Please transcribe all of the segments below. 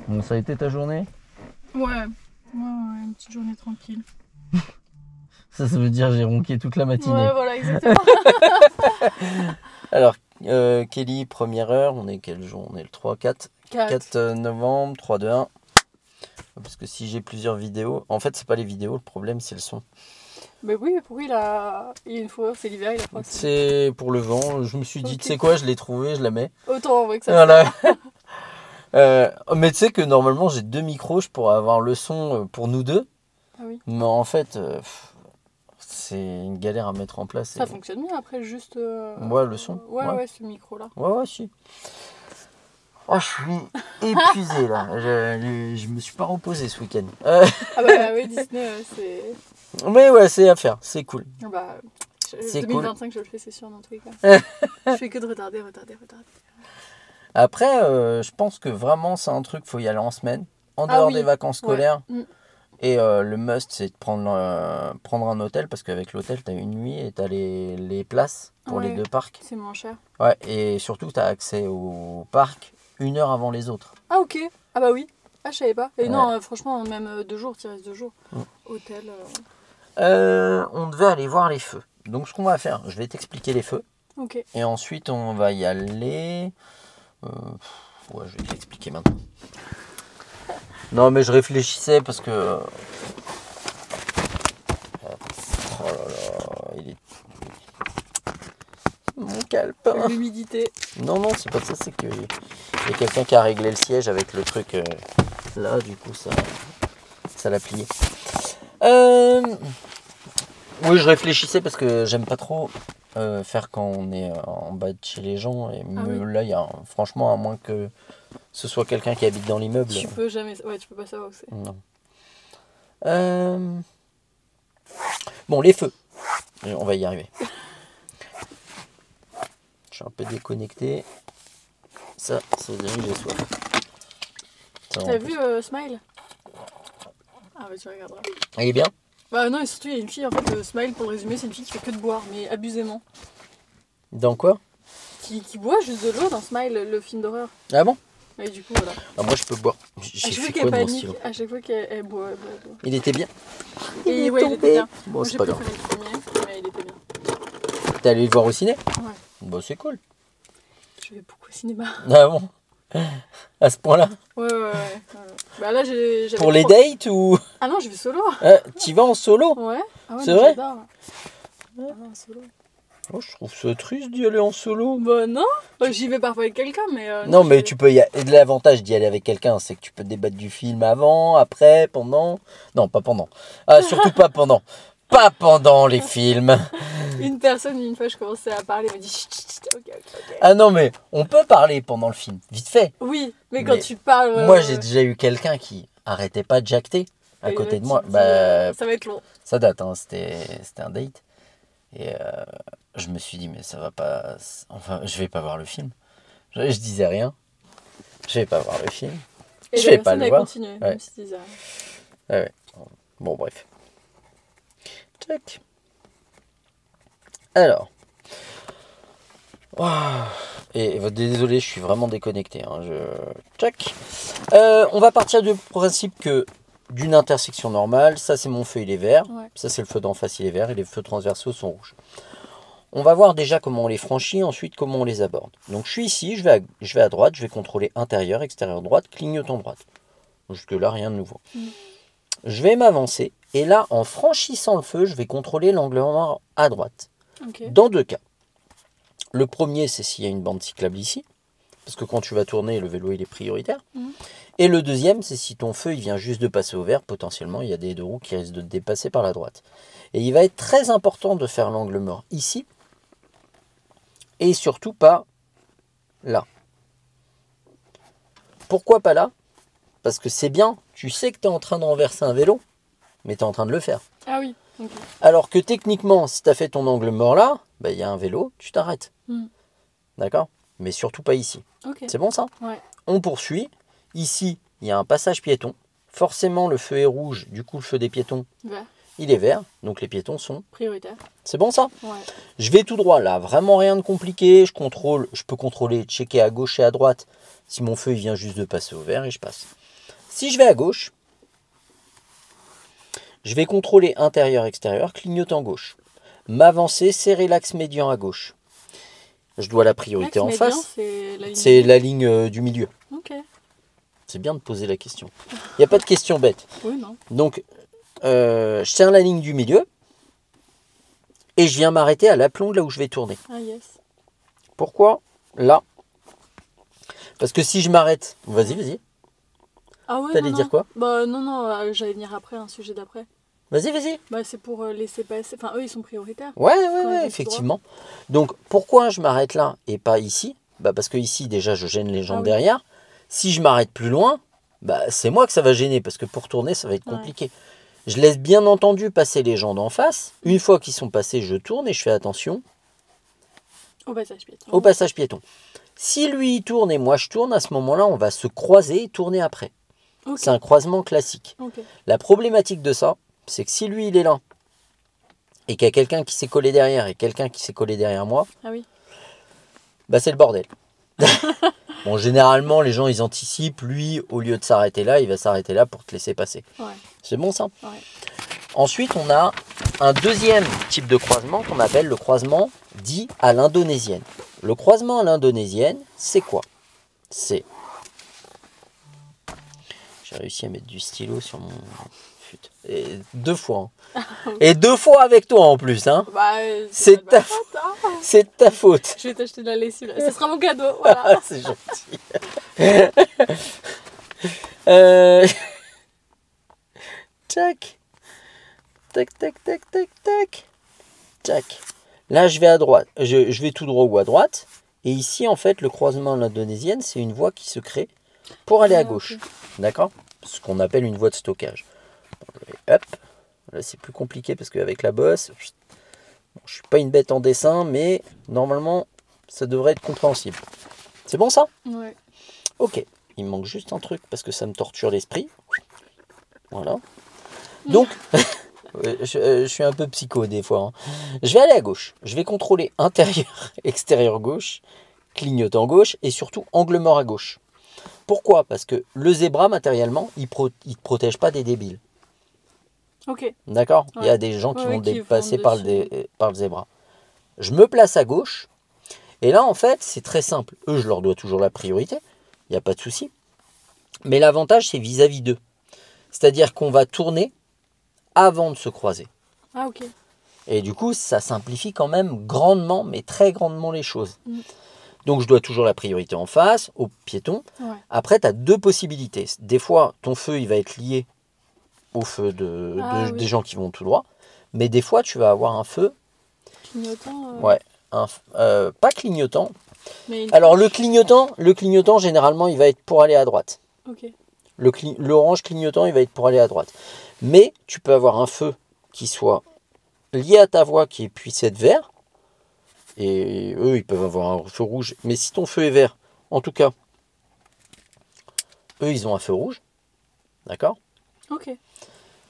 Bon, ça a été ta journée? Ouais, une petite journée tranquille. Ça veut dire j'ai ronqué toute la matinée. Ouais, voilà, exactement. Alors, Kelly, première heure, on est quel jour? On est le 3, 4 novembre, 3, 2, 1. Parce que si j'ai plusieurs vidéos, en fait c'est pas les vidéos, le problème c'est le son. Mais oui, mais pourquoi il a une fois, c'est l'hiver, il a froid. C'est pour le vent, je me suis dit, tu sais quoi, je l'ai trouvé, je la mets. Autant en vrai que ça. Voilà. Mais tu sais que normalement j'ai 2 micros, je pourrais avoir le son pour nous deux. Ah oui. Mais en fait, c'est une galère à mettre en place. Ça fonctionne bien après, juste. Ouais, le son. Ouais, ce micro-là. Ouais, si. Oh, je suis épuisé là. Je me suis pas reposé ce week-end. Ah bah oui, Disney, c'est. Mais ouais, c'est à faire, c'est cool. Bah, c'est 2025, cool. Je le fais, c'est sûr, dans tous les cas. Je fais que de retarder. Après, je pense que vraiment c'est un truc, faut y aller en semaine, en dehors des vacances scolaires. Ouais. Et le must, c'est de prendre un hôtel, parce qu'avec l'hôtel, tu as une nuit et tu as les places pour les 2 parcs. C'est moins cher. Ouais, et surtout, tu as accès au parc 1 heure avant les autres. Ah ok, ah bah oui. Ah je savais pas. Et non, franchement, même 2 jours, tu restes 2 jours. Hôtel. On devait aller voir les feux. Donc ce qu'on va faire, je vais t'expliquer les feux. Ok. Et ensuite, on va y aller... ouais, je vais t'expliquer maintenant. Non, mais je réfléchissais parce que... Oh là là, il est... Mon calepin. L'humidité. Non, c'est pas ça, c'est que... Il y a quelqu'un qui a réglé le siège avec le truc là, du coup, ça l'a plié. Oui, je réfléchissais parce que j'aime pas trop faire quand on est en bas de chez les gens. Et là, il y a franchement, à moins que ce soit quelqu'un qui habite dans l'immeuble. Tu peux jamais... Ouais, tu peux pas savoir où c'est. Non. Bon, les feux. On va y arriver. Je suis un peu déconnecté. Ça veut dire que j'ai soif. T'as vu Smile? Ah bah tu regarderas. Il est bien? Bah non, et surtout il y a une fille, en fait, Smile, pour le résumer, c'est une fille qui fait que de boire, mais abusément. Dans quoi? Qui boit juste de l'eau dans Smile, le film d'horreur. Ah bon? Et du coup, voilà. Ah, moi je peux boire. À J'ai chaque fois fait qu'elle quoi de mon panique, stylo? à chaque fois qu'elle boit, Il était bien? Et ouais, il était bien. Bon, c'est pas grave. J'ai préféré le premier, mais il était bien. T'es allé le voir au ciné? Ouais. Bon, c'est cool. Je vais beaucoup au cinéma. Ah bon? À ce point-là? Ouais. Bah là, j'avais Pour les dates ou? Ah non, je vais solo. T'y vas en solo? Ouais. Ah ouais, c'est vrai? Ah non, solo. Oh, je trouve ça triste d'y aller en solo. Bah non, j'y vais parfois avec quelqu'un, mais... non, mais tu peux et l'avantage d'y aller avec quelqu'un, c'est que tu peux débattre du film avant, après, pendant... Non, pas pendant. Ah, surtout pas pendant. Pas pendant les films. Une personne, une fois, je commençais à parler, elle m'a dit chut, ok. Ah non, mais on peut parler pendant le film, vite fait. Oui, mais quand tu parles... Moi, j'ai déjà eu quelqu'un qui arrêtait pas de jacter à côté de moi. Bah, ça va être long. Ça date, hein, c'était un date. Et je me suis dit, mais ça va pas... Enfin, je vais pas voir le film. Je disais rien. Je vais pas voir le film. Et je vais pas le voir. Continué, même si tu disais rien. Ouais. Bon, bref. Tac. Alors. Et désolé, je suis vraiment déconnecté. Hein. Tac. On va partir du principe que d'une intersection normale, ça c'est mon feu, il est vert. Ouais. Ça c'est le feu d'en face, il est vert. Et les feux transversaux sont rouges. On va voir déjà comment on les franchit, ensuite comment on les aborde. Donc je suis ici, je vais à droite, je vais contrôler intérieur, extérieur droite, clignotant droite. Jusque là, rien de nouveau. Je vais m'avancer, et là, en franchissant le feu, je vais contrôler l'angle mort à droite. Okay. Dans 2 cas. Le premier, c'est s'il y a une bande cyclable ici, parce que quand tu vas tourner, le vélo, il est prioritaire. Et le deuxième, c'est si ton feu, il vient juste de passer au vert, potentiellement, il y a des 2 roues qui risquent de te dépasser par la droite. Et il va être très important de faire l'angle mort ici, et surtout pas là. Pourquoi pas là? Parce que c'est bien, tu sais que tu es en train de renverser un vélo, mais tu es en train de le faire. Ah oui, ok. Alors que techniquement, si tu as fait ton angle mort là, il y a un vélo, tu t'arrêtes. D'accord? Mais surtout pas ici. Okay. C'est bon ça? Ouais. On poursuit. Ici, il y a un passage piéton. Forcément, le feu est rouge, du coup le feu des piétons, il est vert, donc les piétons sont prioritaires. C'est bon ça? Ouais. Je vais tout droit là, vraiment rien de compliqué. Je peux contrôler, checker à gauche et à droite. Si mon feu il vient juste de passer au vert et je passe. Si je vais à gauche, je vais contrôler intérieur-extérieur, clignotant gauche. M'avancer, serrer l'axe médian à gauche. Je dois la priorité en face. C'est la ligne du milieu. Ok. C'est bien de poser la question. Il n'y a pas de question bête. Oui, non. Donc, je serre la ligne du milieu et je viens m'arrêter à l'aplomb de là où je vais tourner. Ah yes. Pourquoi là? Parce que si je m'arrête... Vas-y, vas-y. Ah ouais, T'allais dire quoi? Bah non, j'allais venir après, un sujet d'après. Vas-y, vas-y. Bah c'est pour laisser passer... Enfin, eux, ils sont prioritaires. Ouais, effectivement. Donc, pourquoi je m'arrête là et pas ici? Bah parce que ici, déjà, je gêne les gens derrière. Si je m'arrête plus loin, bah c'est moi que ça va gêner, parce que pour tourner, ça va être compliqué. Je laisse bien entendu passer les gens d'en face. Une fois qu'ils sont passés, je tourne et je fais attention au passage piéton. Au passage piéton. Si lui il tourne et moi je tourne, à ce moment-là, on va se croiser et tourner après. Okay. C'est un croisement classique. Okay. La problématique de ça, c'est que si lui il est là et qu'il y a quelqu'un qui s'est collé derrière et quelqu'un qui s'est collé derrière moi, bah c'est le bordel. Bon, généralement, les gens, ils anticipent. Lui, au lieu de s'arrêter là, il va s'arrêter là pour te laisser passer. Ouais. C'est bon, ça? Ouais. Ensuite, on a un deuxième type de croisement qu'on appelle le croisement dit à l'indonésienne. Le croisement à l'indonésienne, c'est quoi? C'est... J'ai réussi à mettre du stylo sur mon... Et 2 fois. Hein. Et 2 fois avec toi en plus. Hein. Bah, c'est de ta faute. Hein. C'est de ta faute. Je vais t'acheter de la lessive. Ce sera mon cadeau. Voilà. C'est gentil. Tac. Tac, tac, tac, tac, tac. Tac. Là, je vais à droite. Je vais tout droit ou à droite. Et ici, en fait, le croisement à l'indonésienne, c'est une voie qui se crée pour aller à gauche. Okay. D'accord? Ce qu'on appelle une voie de stockage. Hop. Là, c'est plus compliqué parce qu'avec la bosse, bon, je suis pas une bête en dessin, mais normalement, ça devrait être compréhensible. C'est bon ça? Ouais. Ok. Il me manque juste un truc parce que ça me torture l'esprit. Voilà. Donc, je suis un peu psycho des fois. Hein. Je vais aller à gauche. Je vais contrôler intérieur, extérieur gauche, clignotant gauche et surtout angle mort à gauche. Pourquoi? Parce que le zébra, matériellement, il ne te protège pas des débiles. Ok. D'accord? Ouais. Il y a des gens qui vont dépasser par le zébra. Je me place à gauche. Et là, en fait, c'est très simple. Eux, je leur dois toujours la priorité. Il n'y a pas de souci. Mais l'avantage, c'est vis-à-vis d'eux. C'est-à-dire qu'on va tourner avant de se croiser. Ah, ok. Et du coup, ça simplifie quand même grandement, mais très grandement les choses. Donc, je dois toujours la priorité en face, au piéton. Ouais. Après, tu as 2 possibilités. Des fois, ton feu, il va être lié au feu des gens qui vont tout droit. Mais des fois, tu vas avoir un feu... Clignotant Ouais. Pas clignotant. Alors, le clignotant, généralement, il va être pour aller à droite. Ok. L'orange clignotant, il va être pour aller à droite. Mais tu peux avoir un feu qui soit lié à ta voie, qui puisse être vert. Et eux, ils peuvent avoir un feu rouge. Mais si ton feu est vert, en tout cas, eux, ils ont un feu rouge. D'accord? Ok.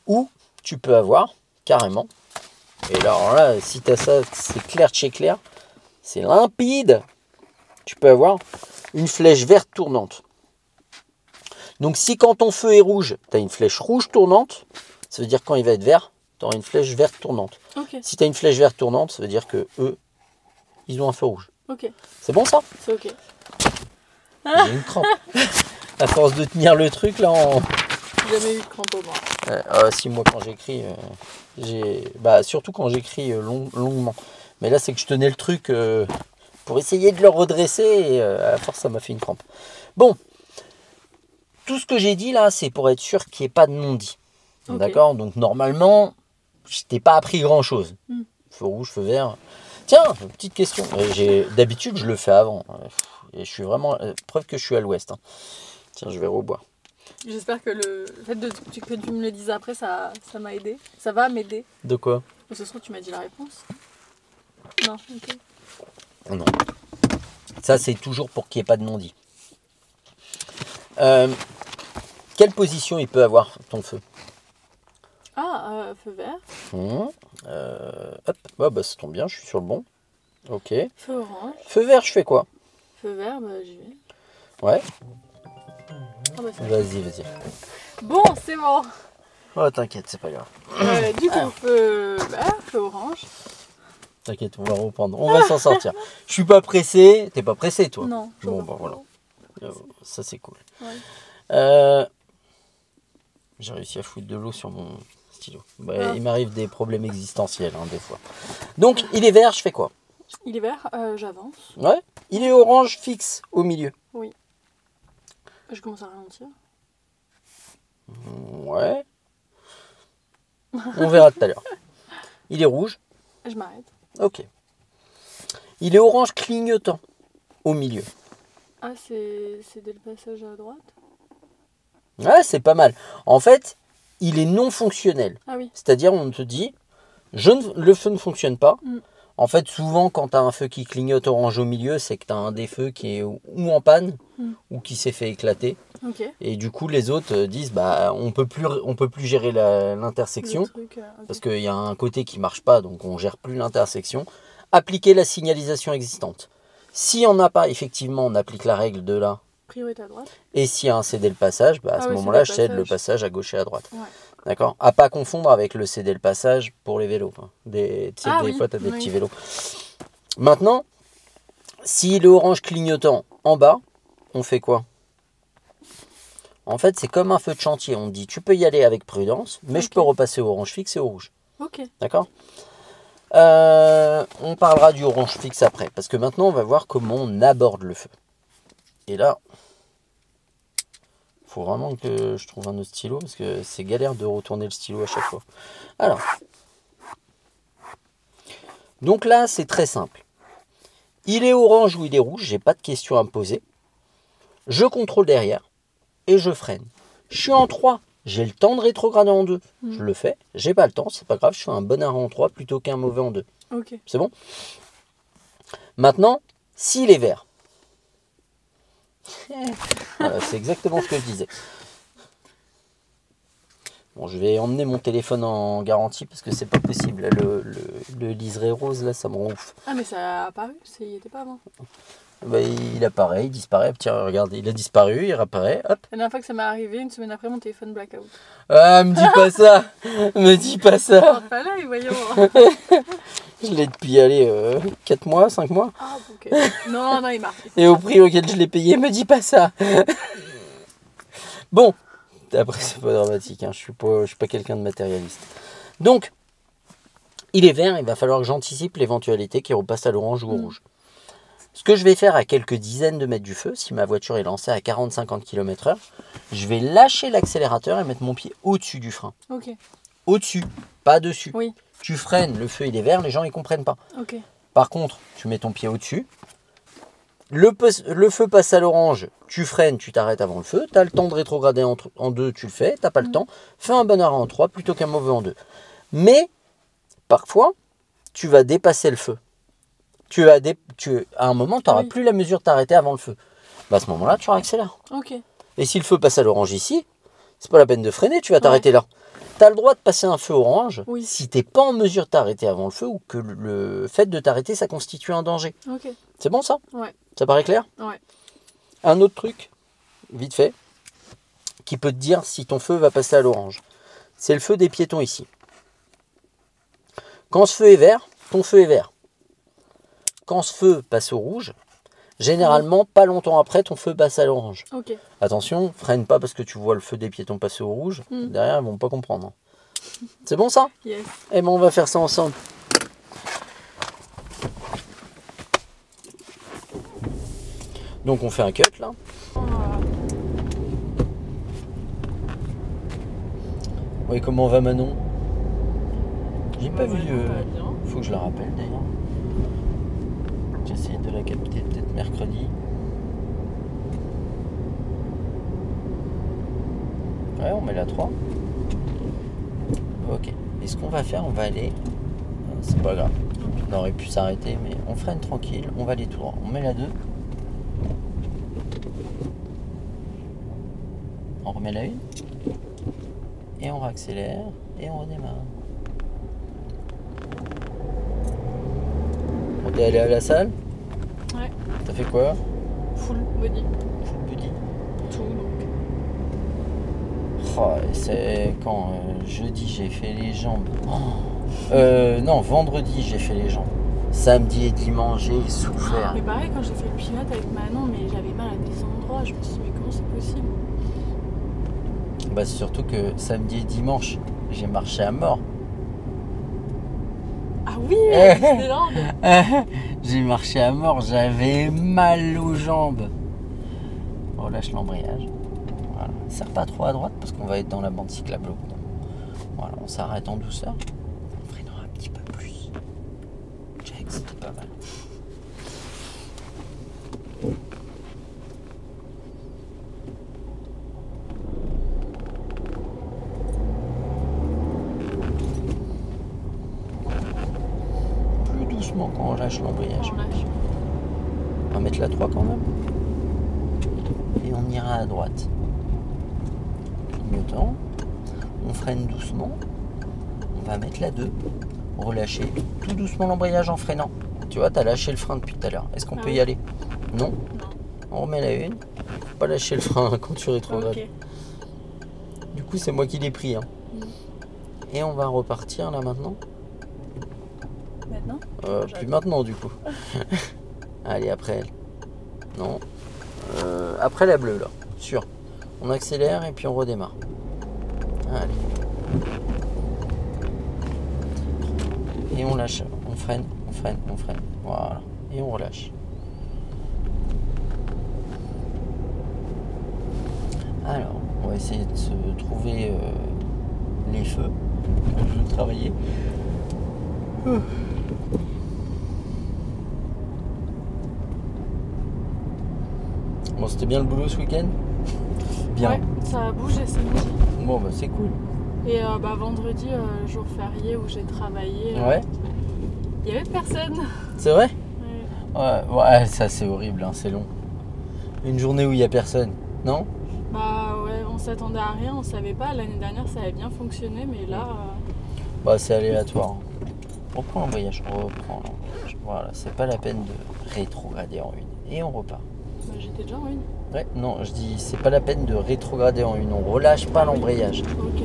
Ou tu peux avoir, carrément, et là, alors là, si tu as ça, c'est clair de chez clair, c'est limpide. Tu peux avoir une flèche verte tournante. Donc si quand ton feu est rouge, tu as une flèche rouge tournante, ça veut dire que quand il va être vert, tu auras une flèche verte tournante. Okay. Si tu as une flèche verte tournante, ça veut dire que eux, ils ont un feu rouge. Okay. C'est bon ça? C'est ok. J'ai une crampe. À force de tenir le truc là en... J'ai jamais eu de crampe au bras. Si moi quand j'écris, surtout quand j'écris longuement. Mais là c'est que je tenais le truc pour essayer de le redresser et à force ça m'a fait une crampe. Bon. Tout ce que j'ai dit là, c'est pour être sûr qu'il n'y ait pas de non-dit. Okay. D'accord? Donc normalement, je t'ai pas appris grand-chose. Feu rouge, feu vert. Tiens, petite question. D'habitude, je le fais avant. Et je suis vraiment... preuve que je suis à l'ouest. Hein. Tiens, je vais reboire. J'espère que le fait que tu me le dises après, ça m'a aidé. Ça va m'aider. De quoi? Ce soir, tu m'as dit la réponse. Non, ok. Non. Ça, c'est toujours pour qu'il n'y ait pas de non-dit. Quelle position il peut avoir ton feu? Feu vert. Hop, bah, ça tombe bien, je suis sur le bon. Ok. Feu orange. Feu vert, je fais quoi? Feu vert, j'y vais. Ouais. Ah bah, ça. Vas-y, vas-y. Bon, c'est bon. Oh, t'inquiète, c'est pas grave. Du coup, feu orange. T'inquiète, on va reprendre. On va s'en sortir. Je suis pas pressé. T'es pas pressé, toi? Non. Bon, bah voilà. Ça, c'est cool. Ouais. J'ai réussi à foutre de l'eau sur mon stylo. Bah, il m'arrive des problèmes existentiels, hein, des fois. Donc, il est vert, je fais quoi? Il est vert, j'avance. Ouais. Il est orange fixe au milieu. Oui. Je commence à ralentir. Ouais. On verra tout à l'heure. Il est rouge. Je m'arrête. Ok. Il est orange clignotant au milieu. Ah, c'est dès le passage à droite? Ouais, c'est pas mal. En fait, il est non fonctionnel. Ah oui. C'est-à-dire, on te dit, le feu ne fonctionne pas. Mm. En fait, souvent, quand tu as un feu qui clignote orange au milieu, c'est que tu as un des feux qui est ou en panne, ou qui s'est fait éclater. Ok. Et du coup, les autres disent, bah, on peut plus gérer l'intersection, parce qu'il y a un côté qui marche pas, donc on gère plus l'intersection. Appliquer la signalisation existante. S'il n'y en a pas, effectivement, on applique la règle de là. Priorité à droite. Et s'il y a un céder le passage, bah, à ce moment-là, je cède le passage à gauche et à droite. Ouais. D'accord? À pas confondre avec le céder le passage pour les vélos. Hein. Des fois, tu as des petits vélos. Maintenant, si le orange clignotant en bas, on fait quoi? En fait, c'est comme un feu de chantier. On dit, tu peux y aller avec prudence, mais je peux repasser au orange fixe et au rouge. Ok. D'accord? On parlera du orange fixe après, parce que maintenant, on va voir comment on aborde le feu. Et là, il faut vraiment que je trouve un autre stylo, parce que c'est galère de retourner le stylo à chaque fois. Alors, donc là, c'est très simple. Il est orange ou il est rouge, j'ai pas de questions à me poser. Je contrôle derrière et je freine. Je suis en 3, j'ai le temps de rétrograder en 2. Je le fais, j'ai pas le temps, c'est pas grave, je fais un bon arrêt en 3 plutôt qu'un mauvais en 2. Ok. C'est bon? Maintenant, s'il est vert, voilà, c'est exactement ce que je disais. Bon, je vais emmener mon téléphone en garantie parce que c'est pas possible. Le liseré rose, là, ça me rend ouf. Ah, mais ça a apparu, il était pas avant. Bah, il apparaît, il disparaît. Tiens, regarde, il a disparu, il réapparaît. Hop. La dernière fois que ça m'est arrivé, une semaine après, mon téléphone blackout. Ah, me dis pas ça. Me dis pas ça. Pas là, voyons. Je l'ai depuis, allez, 4 mois, 5 mois. Ah, ok. Non, il marche. Et au prix auquel je l'ai payé, me dis pas ça. Bon. Après, c'est pas dramatique, hein. Je suis pas quelqu'un de matérialiste. Donc, il est vert, il va falloir que j'anticipe l'éventualité qu'il repasse à l'orange ou au rouge. Ce que je vais faire à quelques dizaines de mètres du feu, si ma voiture est lancée à 40-50 km/h, je vais lâcher l'accélérateur et mettre mon pied au-dessus du frein. Ok. Au-dessus, pas dessus. Oui. Tu freines, le feu il est vert, les gens ils comprennent pas. Ok. Par contre, tu mets ton pied au-dessus. Le feu passe à l'orange, tu freines, tu t'arrêtes avant le feu, tu as le temps de rétrograder en 2, tu le fais, tu n'as pas le temps, fais un bon arrêt en 3 plutôt qu'un mauvais en 2. Mais, parfois, tu vas dépasser le feu. À un moment, tu n'auras plus la mesure de t'arrêter avant le feu. Bah, à ce moment-là, tu accélères. Ok. Et si le feu passe à l'orange ici, c'est pas la peine de freiner, tu vas t'arrêter là. Tu as le droit de passer un feu orange si tu n'es pas en mesure de t'arrêter avant le feu ou que le fait de t'arrêter, ça constitue un danger. Ok. C'est bon ça? Ouais. Ça paraît clair? Ouais. Un autre truc, vite fait, qui peut te dire si ton feu va passer à l'orange. C'est le feu des piétons ici. Quand ce feu est vert, ton feu est vert. Quand ce feu passe au rouge, généralement, pas longtemps après, ton feu passe à l'orange. Ok. Attention, freine pas parce que tu vois le feu des piétons passer au rouge. Derrière, ils vont pas comprendre. C'est bon ça? Yes. Eh ben, on va faire ça ensemble. Donc on fait un cut là. Oui, comment va Manon? J'ai pas vu. Faut que je la rappelle d'ailleurs. J'essaie de la capter peut-être mercredi. Ouais, on met la 3. Ok. Et ce qu'on va faire, on va aller. C'est pas grave. On aurait pu s'arrêter, mais on freine tranquille. On va aller tout droit. On met la 2. On remet la 1. Et on réaccélère. Et on redémarre. On est allé à la salle? Ouais. T'as fait quoi? Full body. Full body. tout. Donc. Oh, c'est quand jeudi j'ai fait les jambes. Non, vendredi j'ai fait les jambes. Samedi et dimanche j'ai souffert. Mais pareil, quand j'ai fait le pilote avec Manon, mais j'avais mal à des endroits. Je me suis dit, mais comment c'est possible? Bah, c'est surtout que samedi et dimanche j'ai marché à mort. Ah oui, à Disneyland. J'ai marché à mort, j'avais mal aux jambes. On relâche l'embrayage. Voilà. Serre pas trop à droite parce qu'on va être dans la bande cyclable au bout. Voilà, on s'arrête en douceur. On freinera un petit peu plus. Check, c'était pas mal. Plus doucement quand on lâche l'embrayage. On lâche. On va mettre la 3 quand même. Et on ira à droite. Clignotant. On freine doucement. On va mettre la 2. Relâcher tout doucement l'embrayage en freinant. Tu vois, tu as lâché le frein depuis tout à l'heure. Est-ce qu'on peut y aller? Non. On remet la 1. Faut pas lâcher le frein quand tu rétrogrades. Ok. Du coup, c'est moi qui l'ai pris. Hein. Et on va repartir là maintenant. Maintenant? Plus maintenant du coup. Allez, après elle. Non. Après la bleue là, sûr. On accélère et puis on redémarre. Allez. Et on lâche. On freine, on freine, on freine. Voilà. Et on relâche. Alors, on va essayer de se trouver les feux. Je vais travailler. Bon, c'était bien le boulot ce week-end? Bien. Ouais, ça a bougé samedi. Bon, bah c'est cool. Et vendredi, jour férié où j'ai travaillé, Ouais. il y avait personne. C'est vrai? Ouais. Ouais, ça c'est horrible, hein, c'est long. Une journée où il n'y a personne, non? Bah ouais, on s'attendait à rien, on savait pas. L'année dernière, ça avait bien fonctionné, mais là... Bah c'est aléatoire. Reprends l'embrayage, reprends l'embrayage. Voilà, c'est pas la peine de rétrograder en une. Et on repart. Bah, j'étais déjà en une. Ouais, non, je dis c'est pas la peine de rétrograder en une. On relâche pas l'embrayage. Ok.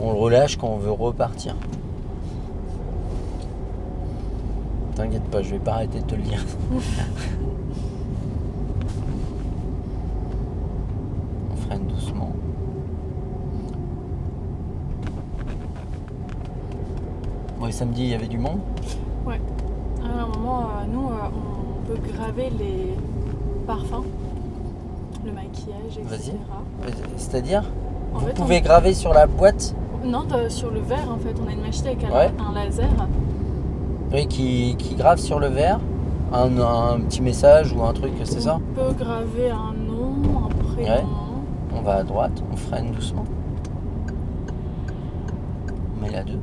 On le relâche quand on veut repartir. T'inquiète pas, je vais pas arrêter de te le dire. On freine doucement. Bon, et samedi, il y avait du monde? Ouais. À un moment, nous, on peut graver les parfums, le maquillage, etc. C'est-à-dire, En vous fait, pouvez graver sur la boîte? Non, sur le verre, en fait. On a une machine avec Ouais. un laser. Oui, qui grave sur le verre un petit message ou un truc, c'est ça? On peut graver un nom, un prénom. Ouais. On va à droite, on freine doucement. On met la 2.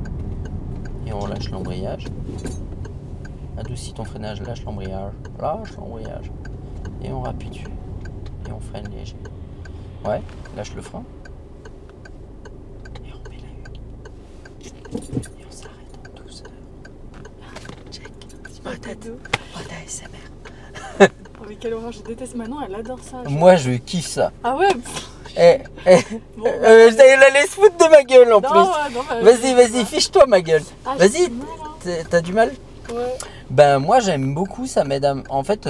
Et on lâche l'embrayage. Adoucis ton freinage, lâche l'embrayage. Lâche l'embrayage. Et on rappuie dessus. Et on freine léger. Ouais, lâche le frein. Et on met la 1. Et on s'arrête en douceur. Check. Dis-moi ta tête. Oh, ta SMR. Oh, mais quelle horreur, je déteste Manon, elle adore ça. Moi, je kiffe ça. Ah ouais. Bon, la laisse foutre de ma gueule en non, plus. non, Vas-y, fiche-toi ma gueule. Ah, Vas-y, j'ai du mal, hein. t'as du mal? Ouais. Ben moi j'aime beaucoup, ça m'aide à... En fait,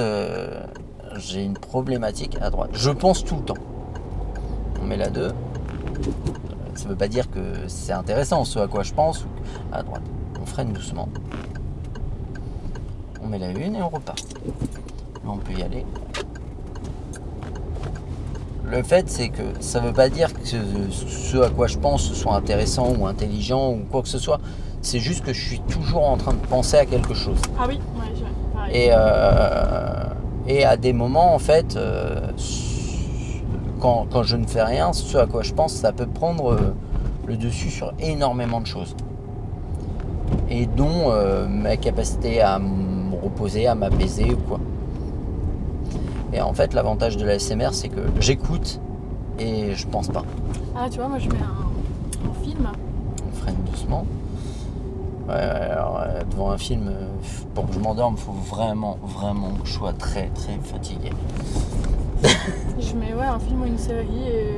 j'ai une problématique à droite. Je pense tout le temps. On met la 2. Ça veut pas dire que c'est intéressant ce à quoi je pense. À droite. On freine doucement. On met la 1 et on repart. Là on peut y aller. Le fait c'est que ça veut pas dire que ce à quoi je pense soit intéressant ou intelligent ou quoi que ce soit. C'est juste que je suis toujours en train de penser à quelque chose. Ah oui, ouais, pareil. Et à des moments, en fait, quand je ne fais rien, ce à quoi je pense, ça peut prendre le dessus sur énormément de choses. Et dont ma capacité à me reposer, à m'apaiser ou quoi. Et en fait, l'avantage de la SMR, c'est que j'écoute et je pense pas. Ah, tu vois, moi je mets un film. On freine doucement. Ouais, alors, devant un film, pour que je m'endorme, il faut vraiment que je sois très très fatigué. Je mets un film ou une série et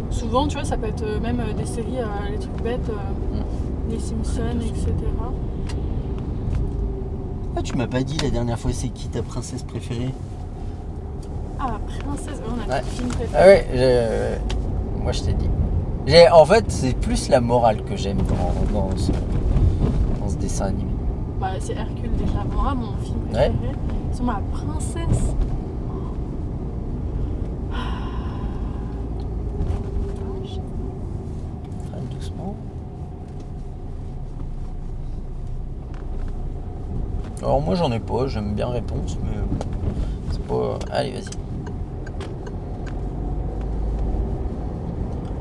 souvent, tu vois, ça peut être même des séries, les trucs bêtes, les Simpsons, etc. Ah, tu m'as pas dit la dernière fois c'est qui ta princesse préférée? Ah, princesse, on a Ouais. un film préféré. Ah ouais, moi je t'ai dit. En fait, c'est plus la morale que j'aime dans ce dessin animé. Bah, c'est Hercule déjà, moi, mon film préféré. C'est ma princesse. Freine doucement. Alors moi j'en ai pas, j'aime bien réponse, mais c'est pas... Allez, vas-y.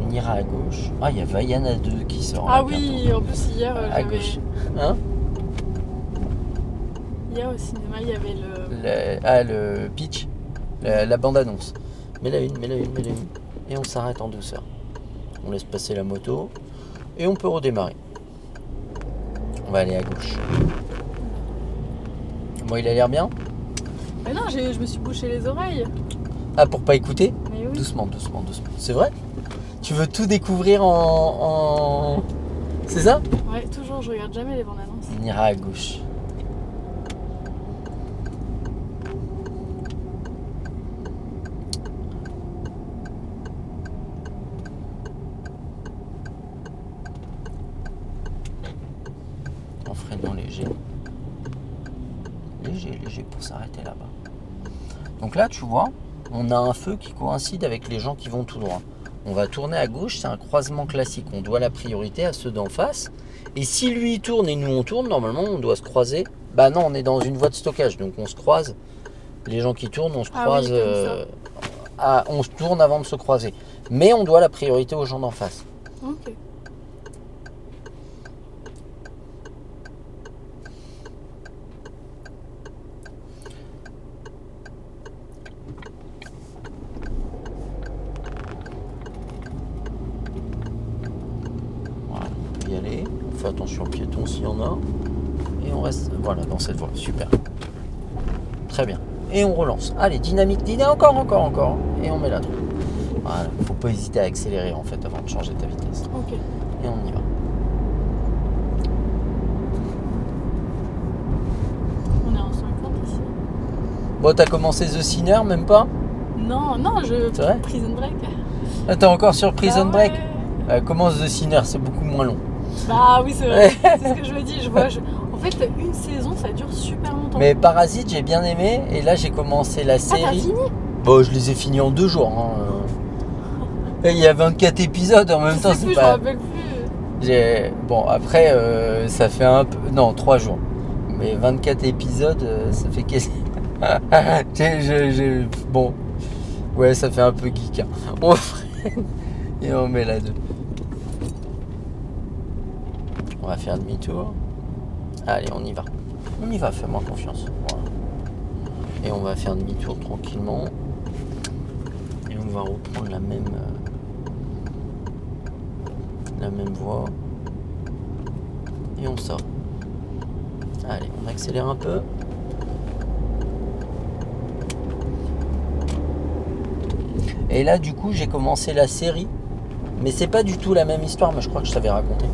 On ira à gauche. Ah, il y a Vaiana 2 qui sort. Ah là, oui, bientôt. en plus hier, À gauche. Hein? Hier au cinéma, il y avait le pitch, la bande-annonce. Mets-la une. Et on s'arrête en douceur. On laisse passer la moto. Et on peut redémarrer. On va aller à gauche. Bon, il a l'air bien? Mais non, je me suis bouché les oreilles. Ah, pour pas écouter? Mais oui. Doucement. C'est vrai? Tu veux tout découvrir en... C'est ça? Ouais, toujours, je regarde jamais les bandes annonces. On ira à gauche. En freinant léger. Léger pour s'arrêter là-bas. Donc là, tu vois, on a un feu qui coïncide avec les gens qui vont tout droit. On va tourner à gauche, c'est un croisement classique. On doit la priorité à ceux d'en face. Et si lui il tourne et nous on tourne, normalement on doit se croiser. Bah non, on est dans une voie de stockage, donc on se croise. Les gens qui tournent, on se croise. Oui, on se tourne avant de se croiser. Mais on doit la priorité aux gens d'en face. Ok. Voilà, on peut y aller. On fait attention aux piétons s'il y en a. Et on reste voilà, dans cette voie. Super. Très bien. Et on relance. Allez, dynamique, encore. Et on met la droite. Voilà, faut pas hésiter à accélérer en fait avant de changer ta vitesse. Ok. Et on y va. On est en 50 ici. Bon, t'as commencé The Sinner, même pas? Non, C'est vrai? Prison Break. Ah, t'es encore sur Prison Bah ouais. Break? Commence The Sinner, c'est beaucoup moins long. Bah oui, c'est vrai. C'est ce que je me dis. En fait, une saison, ça dure super longtemps. Mais Parasite, j'ai bien aimé. Et là, j'ai commencé la t'as série. fini? Bon, je les ai finis en 2 jours. Hein. Et il y a 24 épisodes en même temps. Je sais plus, C'est je me pas... rappelle plus. Bon, après, ça fait un peu... Non, 3 jours. Mais 24 épisodes, ça fait quasi... Bon, ouais, ça fait un peu geek. Hein. On freine et on met la 2. On va faire demi-tour. Allez, on y va, fais-moi confiance. Voilà. Et on va faire demi-tour tranquillement. Et on va reprendre la même voie. Et on sort. Allez, on accélère un peu. Et là, du coup, j'ai commencé la série. Mais c'est pas du tout la même histoire, mais je crois que je t'avais raconté.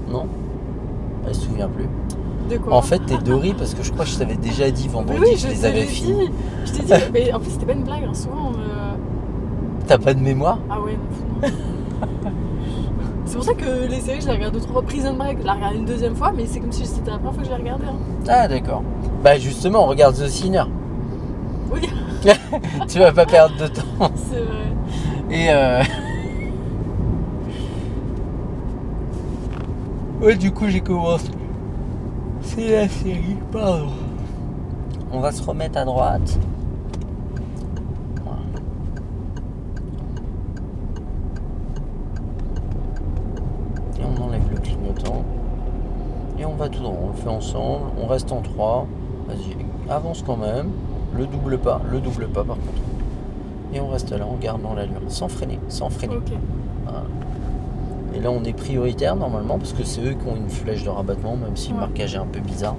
Non? Elle se souvient plus. De quoi? En fait, t'es dorée parce que je crois que je t'avais déjà dit vendredi oui, que je les avais finis. Je t'ai dit, mais en plus, c'était pas une blague. Hein. Souvent, on me... T'as pas de mémoire? Ah ouais, non. C'est pour ça que les séries, je les regarde 2-3 fois. Prison Break, je la regarde une deuxième fois, mais c'est comme si c'était la première fois que je la regardais. Hein. Ah, d'accord. Bah, justement, on regarde The Sinner. Oui. Tu vas pas perdre de temps. C'est vrai. Et ouais, du coup, j'ai commencé. C'est la série, pardon. On va se remettre à droite. Voilà. Et on enlève le clignotant. Et on va tout droit. On le fait ensemble. On reste en 3. Vas-y, avance quand même. Le double pas par contre. Et on reste là en gardant l'allure. Sans freiner. Ok. Voilà. Et là, on est prioritaire normalement parce que c'est eux qui ont une flèche de rabattement, même si le marquage est un peu bizarre.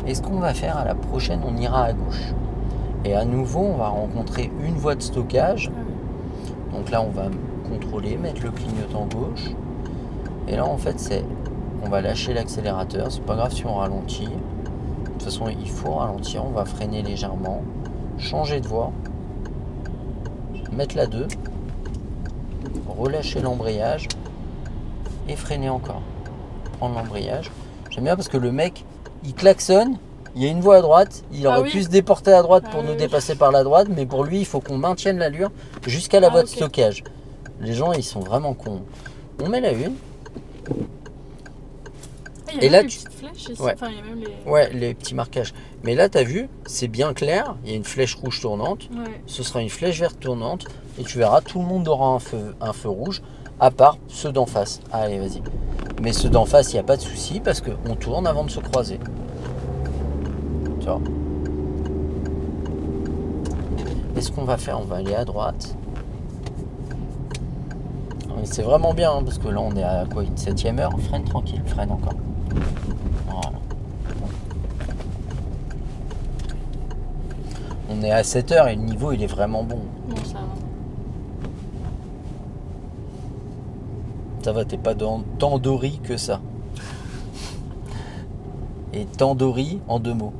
Et ce qu'on va faire à la prochaine, on ira à gauche. Et à nouveau, on va rencontrer une voie de stockage. Ah oui. Donc là, on va contrôler, mettre le clignotant gauche. Et là, en fait, on va lâcher l'accélérateur. C'est pas grave si on ralentit. De toute façon, il faut ralentir. On va freiner légèrement, changer de voie, mettre la 2, relâcher l'embrayage et freiner encore. Prendre l'embrayage. J'aime bien parce que le mec, il klaxonne. Il y a une voie à droite, il aurait pu se déporter à droite pour nous dépasser par la droite, mais pour lui, il faut qu'on maintienne l'allure jusqu'à la voie de stockage. Les gens, ils sont vraiment cons. On met la 1. Il y a même les petites flèches ici. Ouais. Enfin, il y a même les... Ouais, les petits marquages. Mais là, tu as vu, c'est bien clair. Il y a une flèche rouge tournante. Ouais. Ce sera une flèche verte tournante. Et tu verras, tout le monde aura un feu rouge, à part ceux d'en face. Allez, vas-y. Mais ceux d'en face, il n'y a pas de souci parce qu'on tourne avant de se croiser. Tu vois. Et ce qu'on va faire, on va aller à droite. C'est vraiment bien hein, parce que là, on est à quoi, une 7e heure. Freine tranquille, freine encore. Voilà. On est à 7 heures et le niveau il est vraiment bon. Bon, ça va. Ça va, t'es pas dans tandoori que ça. Et tandoori en 2 mots.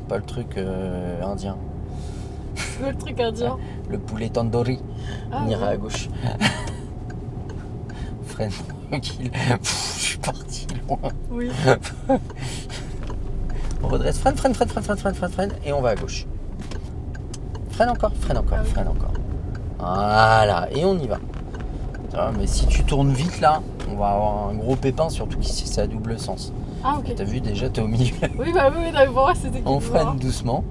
Pas le truc indien. Le truc indien. Le poulet tandoori. Ah, on ira ouais. à gauche. Freine tranquille. Je suis parti loin. Oui. On redresse, freine, et on va à gauche. Freine encore, Ah oui. freine encore. Voilà, et on y va. Mais si tu tournes vite là, on va avoir un gros pépin, surtout qu'ici c'est à double sens. Ah, ok. T'as vu déjà, t'es au milieu. Oui, bah oui, pour moi c'était On freine doucement.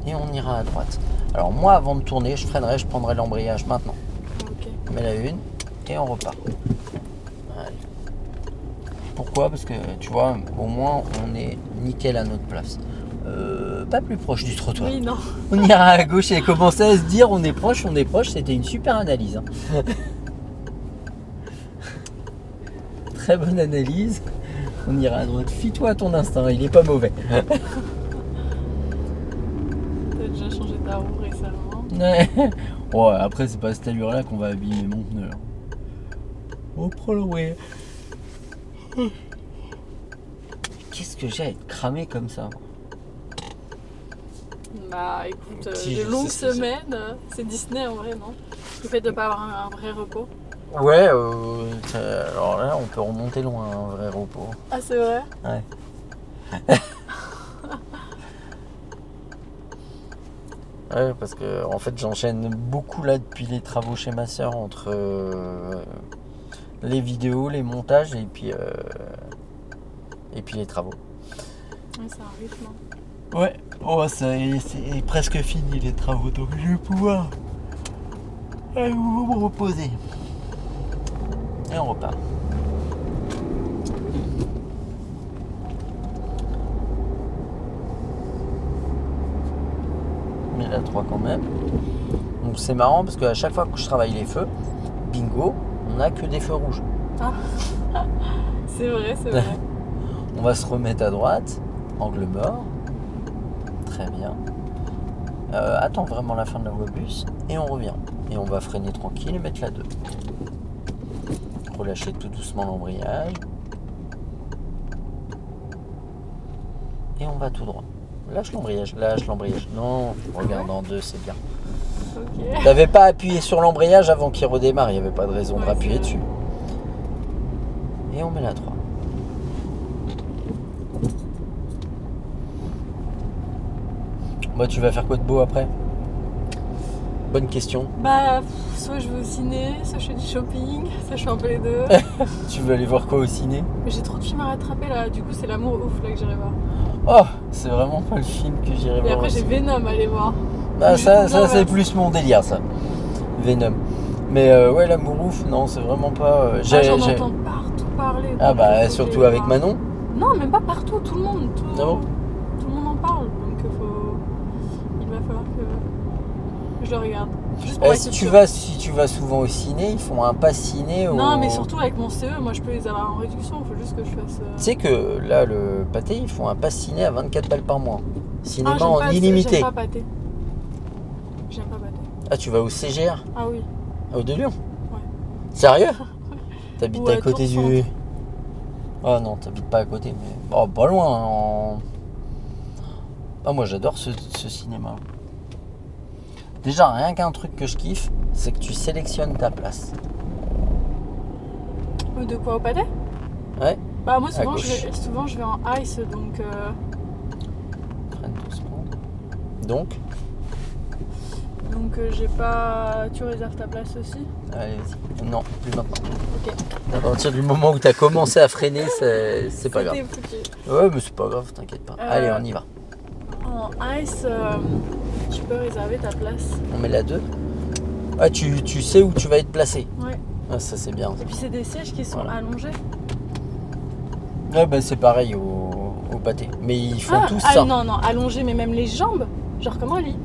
Et on ira à droite. Alors moi, avant de tourner, je freinerai, je prendrai l'embrayage maintenant. Ok. On met la 1 et on repart. Allez. Pourquoi? Parce que tu vois, au moins on est nickel à notre place. Pas plus proche du trottoir. Oui, non. On ira à gauche et commencer à se dire on est proche. C'était une super analyse. Hein. Très bonne analyse. On ira à droite. Fie-toi à ton instinct, il est pas mauvais. T'as déjà changé ta roue récemment. Ouais, après c'est pas à cette allure là qu'on va abîmer mon pneu. Oh, prends le ouais. Qu'est-ce que j'ai à être cramé comme ça? Bah écoute, Si, de je longues sais ce que c'est. semaines, c'est Disney en vrai, non? Le fait de pas avoir un vrai repos. Ouais, alors là on peut remonter loin, un vrai repos. Ah, c'est vrai? Ouais. Ouais, parce que en fait j'enchaîne beaucoup là depuis les travaux chez ma soeur entre les vidéos, les montages et puis les travaux. Ouais, c'est un rythme. Ouais, oh, c'est presque fini les travaux, donc je vais pouvoir me reposer. Et on repart. Mais la 3 quand même. Donc c'est marrant parce qu'à chaque fois que je travaille les feux, bingo, on n'a que des feux rouges. Ah. C'est vrai, c'est vrai. On va se remettre à droite, angle mort. Très bien. Attends vraiment la fin de la voie bus et on revient. Et on va freiner tranquille et mettre la 2. Relâcher tout doucement l'embrayage. Et on va tout droit. Lâche l'embrayage. Non, regarde en 2, c'est bien. Ok. T'avais pas appuyé sur l'embrayage avant qu'il redémarre, il n'y avait pas de raison de Ouais, appuyer c'est dessus. Et on met la 3. Moi, tu vas faire quoi de beau après? Bonne question. Bah, soit je vais au ciné, soit je fais du shopping, soit je fais un peu les deux. Tu veux aller voir quoi au ciné? Mais j'ai trop de films à rattraper là, du coup c'est l'amour ouf là que j'irai voir. Oh, c'est vraiment pas le film que j'irai Et voir. après au j'ai ciné. Venom à aller voir. Ah, ça Non, c'est ouais. plus mon délire, ça. Venom. Mais ouais, l'amour ouf, non, c'est vraiment pas. J'en entends partout parler. Ah donc bah, faut surtout que- avec Manon. Non, même pas partout, tout le monde. Ah bon? Tout le monde en parle, donc il va falloir que Je le regarde. Juste pour être Si sûr. si tu vas souvent au ciné, ils font un pass ciné. Non, mais surtout avec mon CE, moi je peux les avoir en réduction. Il faut juste que je fasse. Tu sais que là, le pâté, ils font un pass ciné à 24 balles par mois. Cinéma j'aime en pas, illimité. J'aime pas pâté. J'aime pas pâté. Ah, tu vas au CGR? Ah oui. Au de Lyon? Ouais. Sérieux? T'habites Ou à côté Tour du... Ah non, t'habites pas à côté, mais... Oh, pas loin. Ah, moi j'adore ce cinéma. Déjà, rien qu'un truc que je kiffe, c'est que tu sélectionnes ta place. De quoi, au pâté? Ouais. Bah moi À souvent gauche. je vais en ice, donc... Freine doucement. Donc, j'ai pas... Tu réserves ta place aussi? allez, vas-y. Non, plus maintenant. Ok. À partir du moment où tu as commencé à freiner, c'est pas grave. C'était foutu. Ouais, mais c'est pas grave, t'inquiète pas. Allez, on y va. En ice, tu peux réserver ta place. On met la 2. Ah, tu sais où tu vas être placé. Ouais. Ah, ça c'est bien. Et puis c'est des sièges qui sont Voilà. allongés. Ouais, bah c'est pareil au pâté. Mais ils font tous ça. Non, allongés, mais même les jambes. Genre comme un lit.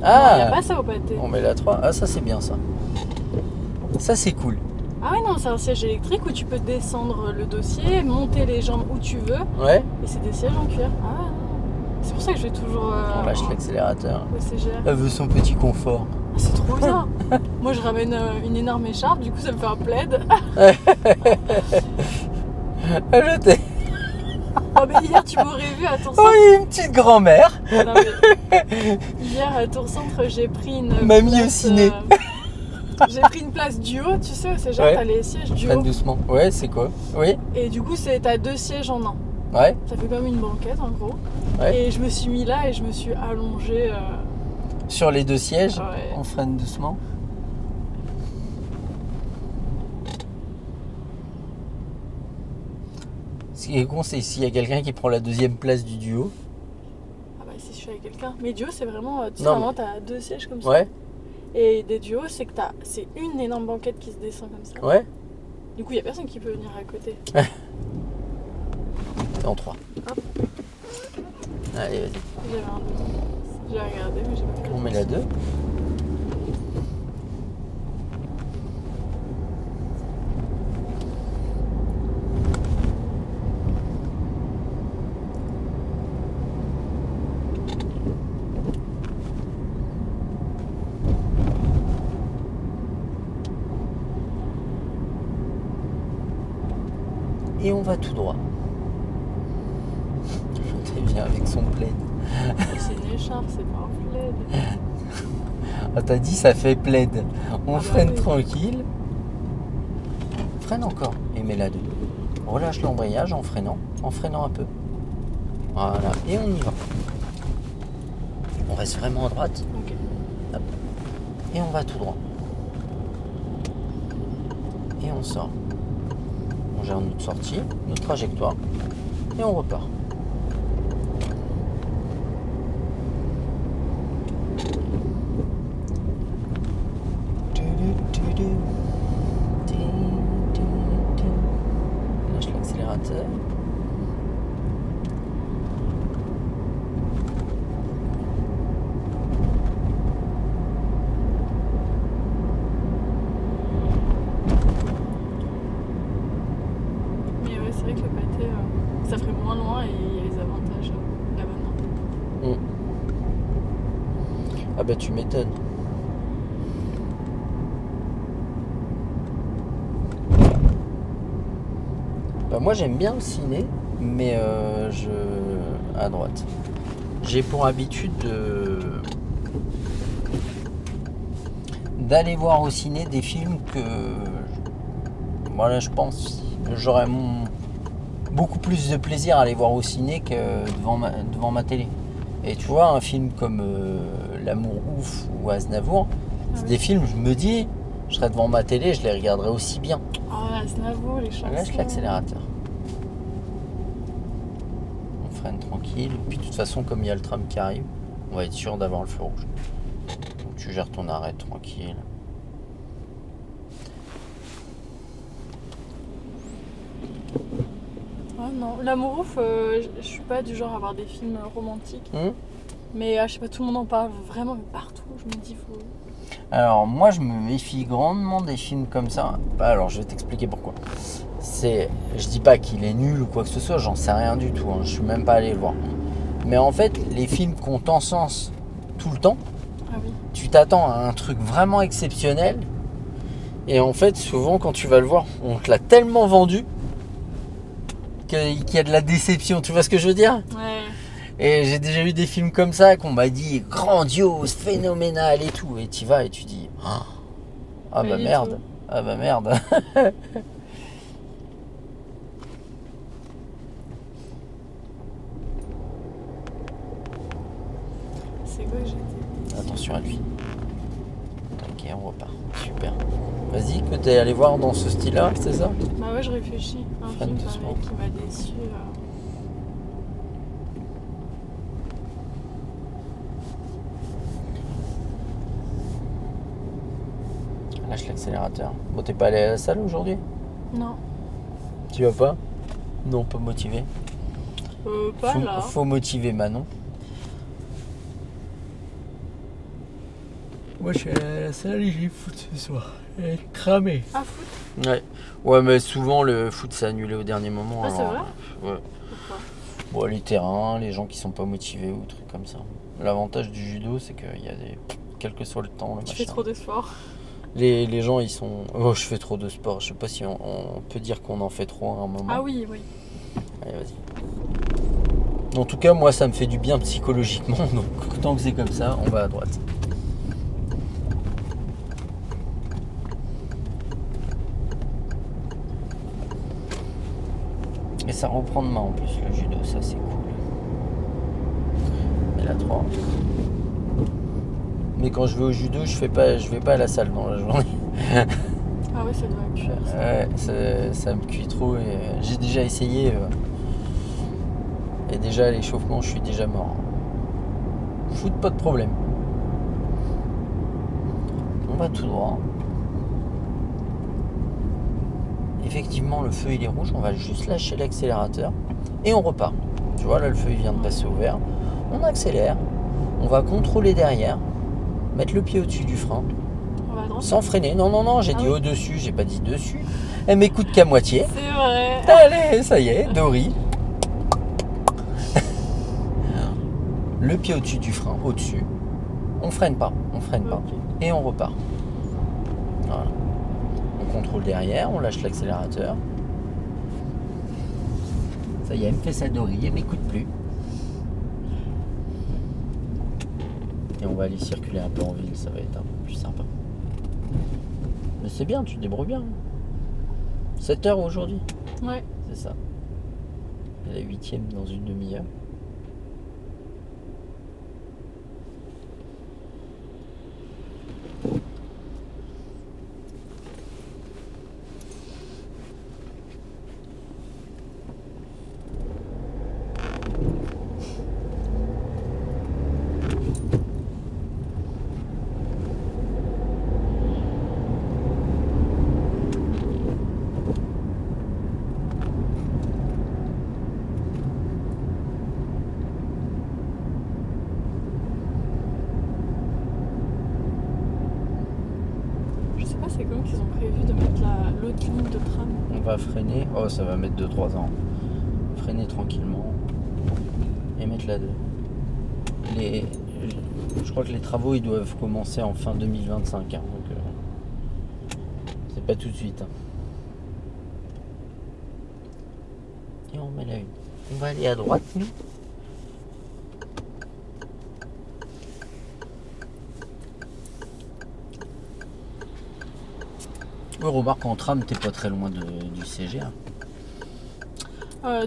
Ah, Il n'y a pas ça au pâté. on met la 3. Ah, ça c'est bien ça. Ça c'est cool. Ah ouais, non, c'est un siège électrique où tu peux descendre le dossier, monter les jambes où tu veux. Ouais, Et c'est des sièges en cuir. Ah non. C'est pour ça que je vais toujours on lâche l'accélérateur. au CGR. Elle veut son petit confort. Ah, c'est trop bien. Moi je ramène une énorme écharpe, du coup ça me fait un plaid. Je t'ai. Oh, mais hier tu m'aurais vu à Tour Oh, Centre. il y a une petite grand-mère. Non, mais hier à Tour Centre, j'ai pris une Mamie place, au ciné. J'ai pris une place duo, tu sais, c'est genre Ouais. t'as les sièges duo. Freine doucement. Ouais, c'est quoi? Oui. Et du coup t'as 2 sièges en un. Ouais. Ça fait comme une banquette en gros. Ouais. Et je me suis mis là et je me suis allongée. Sur les 2 sièges, Ouais. on freine doucement. Ce qui est con, c'est s'il y a quelqu'un qui prend la 2e place du duo. Ah bah si je suis avec quelqu'un. Mais duo c'est vraiment, tu sais, Non, vraiment t'as 2 sièges comme ça. Ouais, Et des duos c'est que c'est une énorme banquette qui se descend comme ça. ouais. Du coup il y a personne qui peut venir à côté. C'est en 3. Hop. Allez, vas-y. J'avais un doute. J'ai regardé mais j'ai pas pris. On met la 2. Et on va tout droit. Je bien avec son plaid. C'est une écharpe, c'est pas un plaid. Ah, t'as dit ça fait plaid. On bah freine oui. tranquille. Freine encore et mets la 2. Relâche l'embrayage en freinant un peu. Voilà, et on y va. On reste vraiment à droite Ok. et on va tout droit. Et on sort. On gère notre sortie, notre trajectoire et on repart. Lâche l'accélérateur. Mais ouais, c'est vrai que le pâté, ça ferait moins loin et il y a les avantages là maintenant. Ah bah tu m'étonnes. Bah moi j'aime bien le ciné, mais à droite. J'ai pour habitude d'aller voir au ciné des films que voilà, je pense que j'aurais beaucoup plus de plaisir à aller voir au ciné que devant ma télé. Et tu vois, un film comme L'amour ouf ou Aznavour, c'est des films, je me dis, je serais devant ma télé, je les regarderais aussi bien. Oh, Aznavour, les chansons. Lâche l'accélérateur. On freine tranquille. Puis de toute façon, comme il y a le tram qui arrive, on va être sûr d'avoir le feu rouge. Donc tu gères ton arrêt tranquille. Oh non, l'amour ouf, je suis pas du genre à avoir des films romantiques. Mais je sais pas, tout le monde en parle vraiment partout. Je me dis, faut. Alors moi je me méfie grandement des films comme ça. Alors je vais t'expliquer pourquoi. Je dis pas qu'il est nul ou quoi que ce soit, j'en sais rien du tout, hein. Je suis même pas allé le voir. Mais en fait les films qu'on t'encense tout le temps, Ah oui. tu t'attends à un truc vraiment exceptionnel. Et en fait souvent quand tu vas le voir, on te l'a tellement vendu qu'il y a de la déception, tu vois ce que je veux dire? Ouais. Et j'ai déjà eu des films comme ça qu'on m'a dit grandiose, phénoménal et tout. Et tu vas et tu dis ah bah merde, ah bah merde. C'est quoi que j'étais. Attention à lui. Ok, on repart. Super. Vas-y, que t'es allé voir dans ce style-là, c'est ça? Bah ouais, je réfléchis. Un Fan film de pareil sport. qui m'a déçu. Lâche l'accélérateur. Bon, t'es pas allé à la salle aujourd'hui? Non. Tu vas pas? Non, pas motivé. Pas là. Faut motiver Manon. Moi, je suis allé à la salle et j'ai foot ce soir. Elle est cramée. Ah, foot? Ouais, mais souvent le foot s'est annulé au dernier moment. Ah, c'est vrai? Ouais. Pourquoi? Bon, les terrains, les gens qui sont pas motivés ou trucs comme ça. L'avantage du judo, c'est qu'il y a des. Quel que soit le temps, le Tu machin. fais trop de sport. Les gens, ils sont. Oh, je fais trop de sport. Je sais pas si on peut dire qu'on en fait trop à un moment. Ah oui, oui. Allez, vas-y. En tout cas, moi, ça me fait du bien psychologiquement. Donc, tant que c'est comme ça, on va à droite. Et ça reprend de main en plus, le judo. Ça, c'est cool. Et la 3. Mais quand je vais au judo, je vais pas à la salle dans la journée. Ah ouais, ça doit cuire. Ça. Ouais, ça me cuit trop et j'ai déjà essayé. Et déjà à l'échauffement, je suis déjà mort. Foot, pas de problème. On va tout droit. Effectivement, le feu il est rouge. On va juste lâcher l'accélérateur et on repart. Tu vois, là le feu il vient de passer au vert. On accélère. On va contrôler derrière. Mettre le pied au-dessus du frein. On va à droite. Sans freiner. Non, j'ai dit oui. au-dessus, j'ai pas dit dessus. Elle m'écoute qu'à moitié. C'est vrai. Allez, ça y est, Dory. Le pied au-dessus du frein, au-dessus. On freine pas. Ok. Et on repart. Voilà. On contrôle derrière, on lâche l'accélérateur. Ça y est, elle me fait sa Dory, elle m'écoute plus. Et on va aller circuler un peu en ville, ça va être un peu plus sympa. Mais c'est bien, tu te débrouilles bien. 7 heures aujourd'hui, Ouais. c'est ça. Et la 8e dans une demi-heure. Je sais pas, c'est quand qu'ils ont prévu de mettre l'autre ligne de tram. On va freiner. Oh, ça va mettre 2-3 ans. Freiner tranquillement. Et mettre la 2. Je crois que les travaux ils doivent commencer en fin 2025. Hein, donc c'est pas tout de suite. Hein. Et on met la 1. On va aller à droite, nous. Remarque en tram, t'es pas très loin du CG. Hein.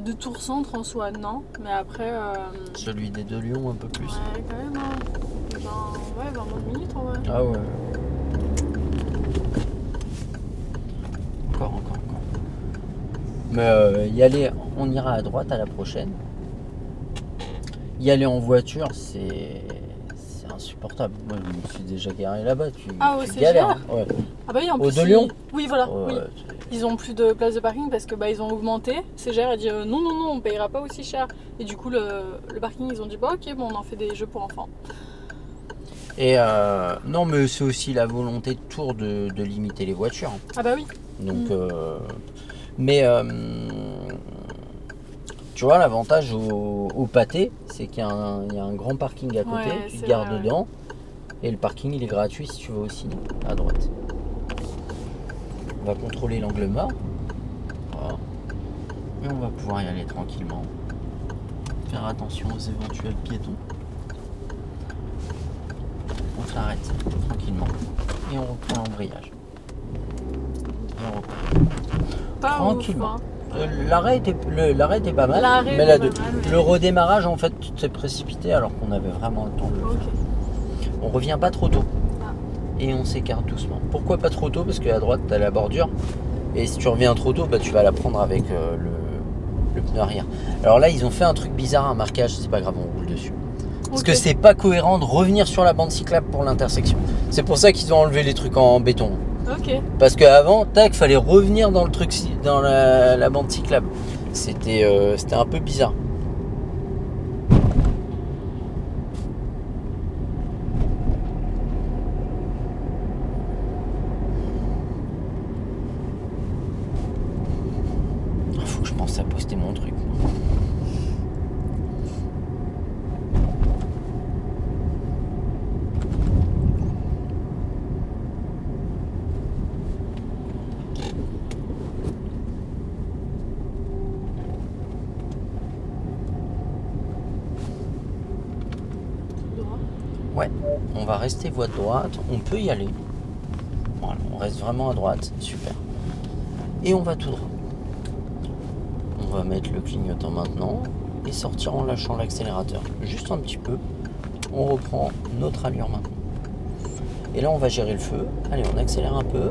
De Tours Centre en soi, non. Mais après. Celui des deux Lions, un peu plus. Ouais, quand même. Hein. 20 minutes en vrai. Ah ouais. Encore. Mais y aller, on ira à droite à la prochaine. Y aller en voiture, c'est insupportable. portable. Moi, je me suis déjà garé là-bas. Tu c'est galères. cher. Ouais. Ah bah oui, en plus. De Lyon. Oui, voilà. Ouais, oui. Ils ont plus de place de parking parce que ils ont augmenté. CGR a dit non, on payera pas aussi cher. Et du coup, le parking, ils ont dit ok, bon, on en fait des jeux pour enfants. Et non, mais c'est aussi la volonté de Tours de limiter les voitures. Ah bah oui. Donc, mais tu vois, l'avantage au Pâté, c'est qu'il y a un grand parking à côté, tu te gares dedans, et le parking il est gratuit si tu vas au ciné, à droite. On va contrôler l'angle mort, voilà. Et on va pouvoir y aller tranquillement. Faire attention aux éventuels piétons. On s'arrête tranquillement et on reprend l'embrayage. Et on reprend. Tranquillement. L'arrêt était pas mal, mais le redémarrage en fait s'est précipité alors qu'on avait vraiment le temps de le faire. On revient pas trop tôt et on s'écarte doucement. Pourquoi pas trop tôt? Parce qu'à droite tu as la bordure et si tu reviens trop tôt, tu vas la prendre avec le pneu arrière. Alors là ils ont fait un truc bizarre, un marquage, c'est pas grave, on roule dessus. Parce que c'est pas cohérent de revenir sur la bande cyclable pour l'intersection. C'est pour ça qu'ils ont enlevé les trucs en béton. Parce qu'avant, tac, fallait revenir dans le truc, dans la bande cyclable. C'était un peu bizarre. Faut que je pense à poster mon truc. Ouais, on va rester voie de droite, on peut y aller. Voilà, on reste vraiment à droite, super. Et on va tout droit. On va mettre le clignotant maintenant et sortir en lâchant l'accélérateur. Juste un petit peu. On reprend notre allure maintenant. Et là, on va gérer le feu. Allez, on accélère un peu.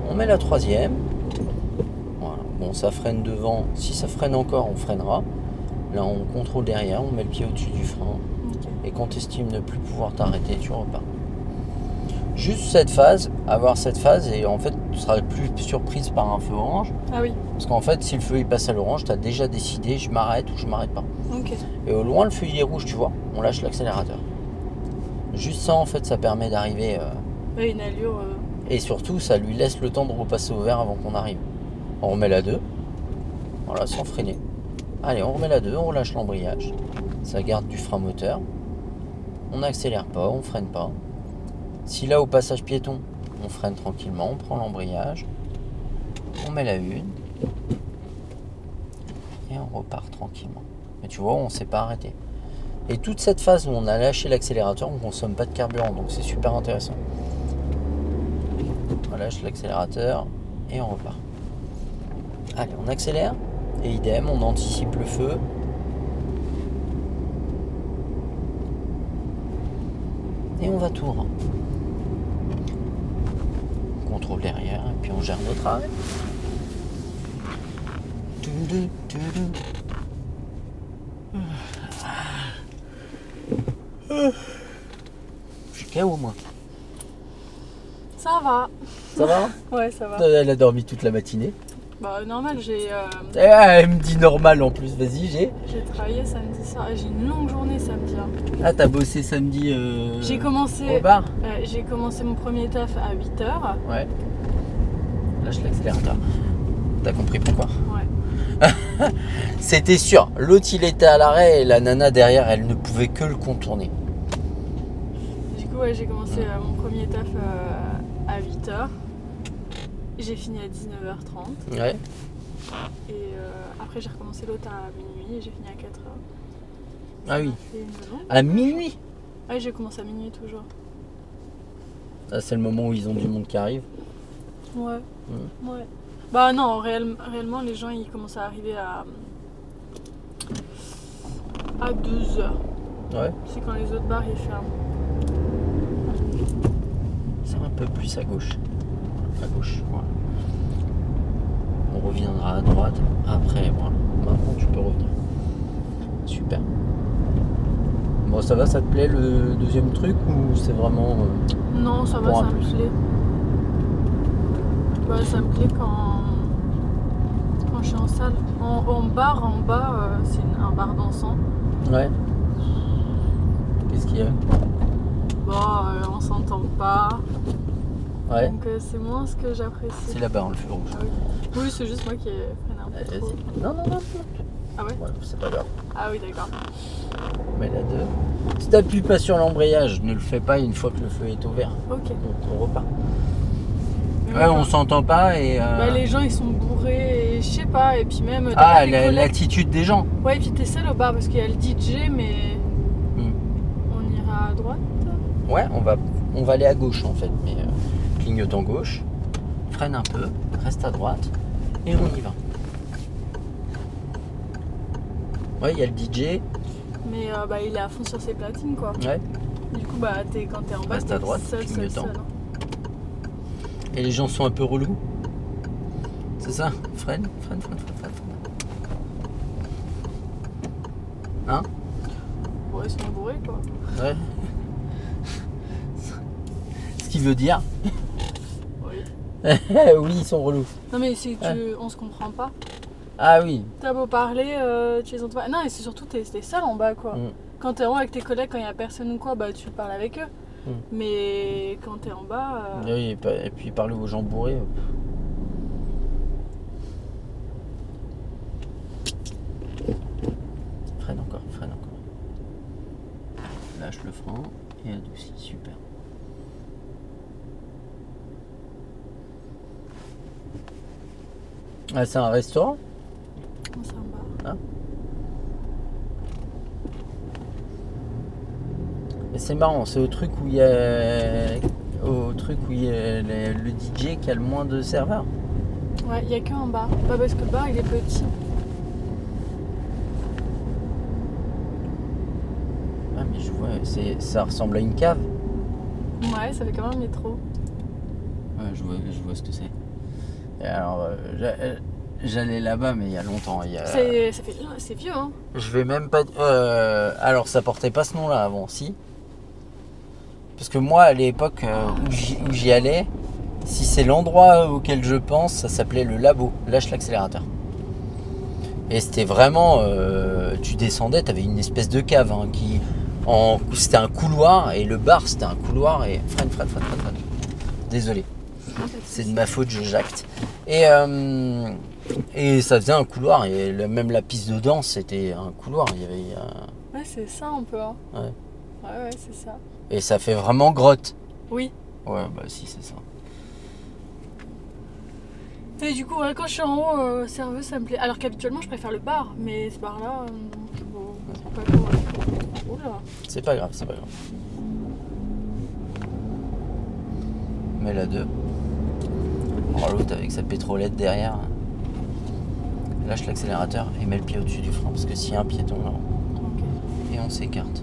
On met la troisième. Voilà. Bon, ça freine devant. Si ça freine encore, on freinera. Là, on contrôle derrière. On met le pied au-dessus du frein. Et quand tu estimes ne plus pouvoir t'arrêter, tu repars. Juste cette phase, avoir cette phase, et en fait, tu seras plus surprise par un feu orange. Ah oui. Parce qu'en fait, si le feu il passe à l'orange, tu as déjà décidé, je m'arrête ou je m'arrête pas. Ok. Et au loin, le feu il est rouge, tu vois, on lâche l'accélérateur. Juste ça, en fait, ça permet d'arriver. Une allure. Et surtout, ça lui laisse le temps de repasser au vert avant qu'on arrive. On remet la 2. Voilà, sans freiner. Allez, on remet la 2, on relâche l'embrayage. Ça garde du frein moteur. On n'accélère pas, on freine pas. Si là au passage piéton, on freine tranquillement, on prend l'embrayage, on met la 1 et on repart tranquillement. Mais tu vois, on ne s'est pas arrêté. Et toute cette phase où on a lâché l'accélérateur, on ne consomme pas de carburant, donc c'est super intéressant. On lâche l'accélérateur et on repart. Allez, on accélère et idem, on anticipe le feu. Et on va tout droit. On contrôle derrière et puis on gère notre arrêt. Je suis KO moi. Ça va. Ça va? Ouais, ça va. Elle a dormi toute la matinée. Bah normal, Elle me dit normal en plus, vas-y, j'ai travaillé samedi soir. J'ai une longue journée samedi. Ah, t'as bossé samedi j'ai commencé au bar? J'ai commencé mon premier taf à 8h. Ouais. Lâche l'accélérateur. T'as compris pourquoi? Ouais. C'était sûr. L'autre il était à l'arrêt et la nana derrière elle ne pouvait que le contourner. Du coup, j'ai commencé mon premier taf à 8h. J'ai fini à 19h30. Ouais. Et après, j'ai recommencé l'autre à minuit et j'ai fini à 4h. Ah oui. À minuit? Ouais, j'ai commencé à minuit toujours. Ah, c'est le moment où ils ont du monde qui arrive. Ouais. Ouais. Bah non, réellement, les gens ils commencent à arriver à 2h. Ouais. C'est quand les autres bars ils ferment. C'est un peu plus à gauche. À gauche, voilà. On reviendra à droite. Après, voilà. Maintenant, tu peux revenir. Super. Bon, ça va, ça te plaît le deuxième truc ou c'est vraiment... Non, ça va, Pour ça un me plus. plaît. Bah, ça me plaît quand je suis en salle. En bar, en bas, c'est un bar dansant. Ouais. Qu'est-ce qu'il y a? Bon, on s'entend pas. Ouais. Donc c'est moins ce que j'apprécie. C'est là-bas, le feu rouge. Ah oui, oui c'est juste moi qui ai freiné un peu trop. Vas-y. Non, non, non. Ah ouais? Ouais, c'est pas grave. Ah oui, d'accord. Mais la 2. Si t'appuies pas sur l'embrayage, ne le fais pas une fois que le feu est ouvert. Ok. Donc on repart. Mais Ouais, moi, on s'entend pas et... bah, les gens ils sont bourrés et je sais pas, et puis même... t'as Ah, pas tes collègues. l'attitude des gens. Ouais, et puis t'es seul au bar parce qu'il y a le DJ, mais Hmm. on ira à droite. Ouais, on va aller à gauche en fait, mais clignotant gauche, freine un peu, reste à droite et on y va. Ouais, il y a le DJ. Mais bah, il est à fond sur ses platines quoi. Ouais. Du coup, bah, quand t'es en bas, Reste t'es à droite, seul. clignotant. Et les gens sont un peu relous. C'est ça? Freine. Hein? Ouais, ils sont bourrés quoi. Ouais. Ce qui veut dire... Oui. oui, ils sont relous. Non mais si on se comprend pas. Ah oui. T'as beau parler, tu les entends pas. Non, et c'est surtout t'es seul en bas quoi. Mm. Quand t'es en haut avec tes collègues, quand il y a personne ou quoi, bah tu parles avec eux. Mm. Mais quand t'es en bas. Oui, et puis parler aux gens bourrés. Freine encore. Lâche le frein et adoucis, super. Ah, c'est un restaurant? Non, c'est un bar. Ah. Et c'est marrant, c'est au truc où il y a le DJ qui a le moins de serveurs. Ouais, il y a que un bar. Pas parce que le bar il est petit. Ah mais je vois, ça ressemble à une cave. Ouais, ça fait quand même un métro. Ouais, je vois ce que c'est. Et alors, j'allais là-bas, mais il y a longtemps. C'est vieux, hein. Je vais même pas. Alors, ça portait pas ce nom-là avant, si. Parce que moi, à l'époque où j'y allais, si c'est l'endroit auquel je pense, ça s'appelait le labo. Lâche l'accélérateur. Et c'était vraiment. Tu descendais, t'avais une espèce de cave hein, c'était un couloir et le bar c'était un couloir et freine. Désolé. C'est de ma faute, je jacte. Et ça faisait un couloir et même la piste de danse c'était un couloir. Il y avait. Ouais, c'est ça un peu. Hein. Ouais. Ouais, c'est ça. Et ça fait vraiment grotte. Oui. Ouais, bah si, c'est ça. Et du coup, ouais, quand je suis en haut, serveuse, ça me plaît. Alors qu'habituellement, je préfère le bar, mais ce bar-là, bon, c'est pas grave. Oula. C'est pas grave. Mais la 2. Oh, l'autre avec sa pétrolette derrière. Lâche l'accélérateur et mets le pied au-dessus du frein parce que s'il y a un piéton là. Ok. Et on s'écarte.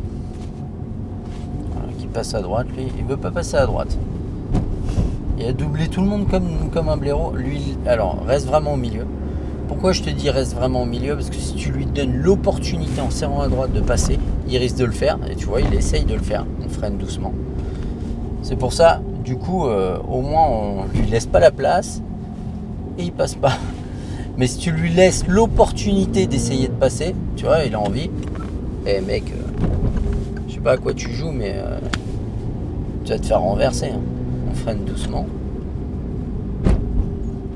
Voilà, qui passe à droite, lui, il veut pas passer à droite. Il a doublé tout le monde comme un blaireau. Lui, alors, reste vraiment au milieu. Pourquoi je te dis reste vraiment au milieu? Parce que si tu lui donnes l'opportunité en serrant à droite de passer, il risque de le faire. Et tu vois, il essaye de le faire. On freine doucement. C'est pour ça, du coup, au moins, on lui laisse pas la place et il passe pas. Mais si tu lui laisses l'opportunité d'essayer de passer, tu vois, il a envie. Eh mec, je sais pas à quoi tu joues, mais tu vas te faire renverser. Hein. On freine doucement.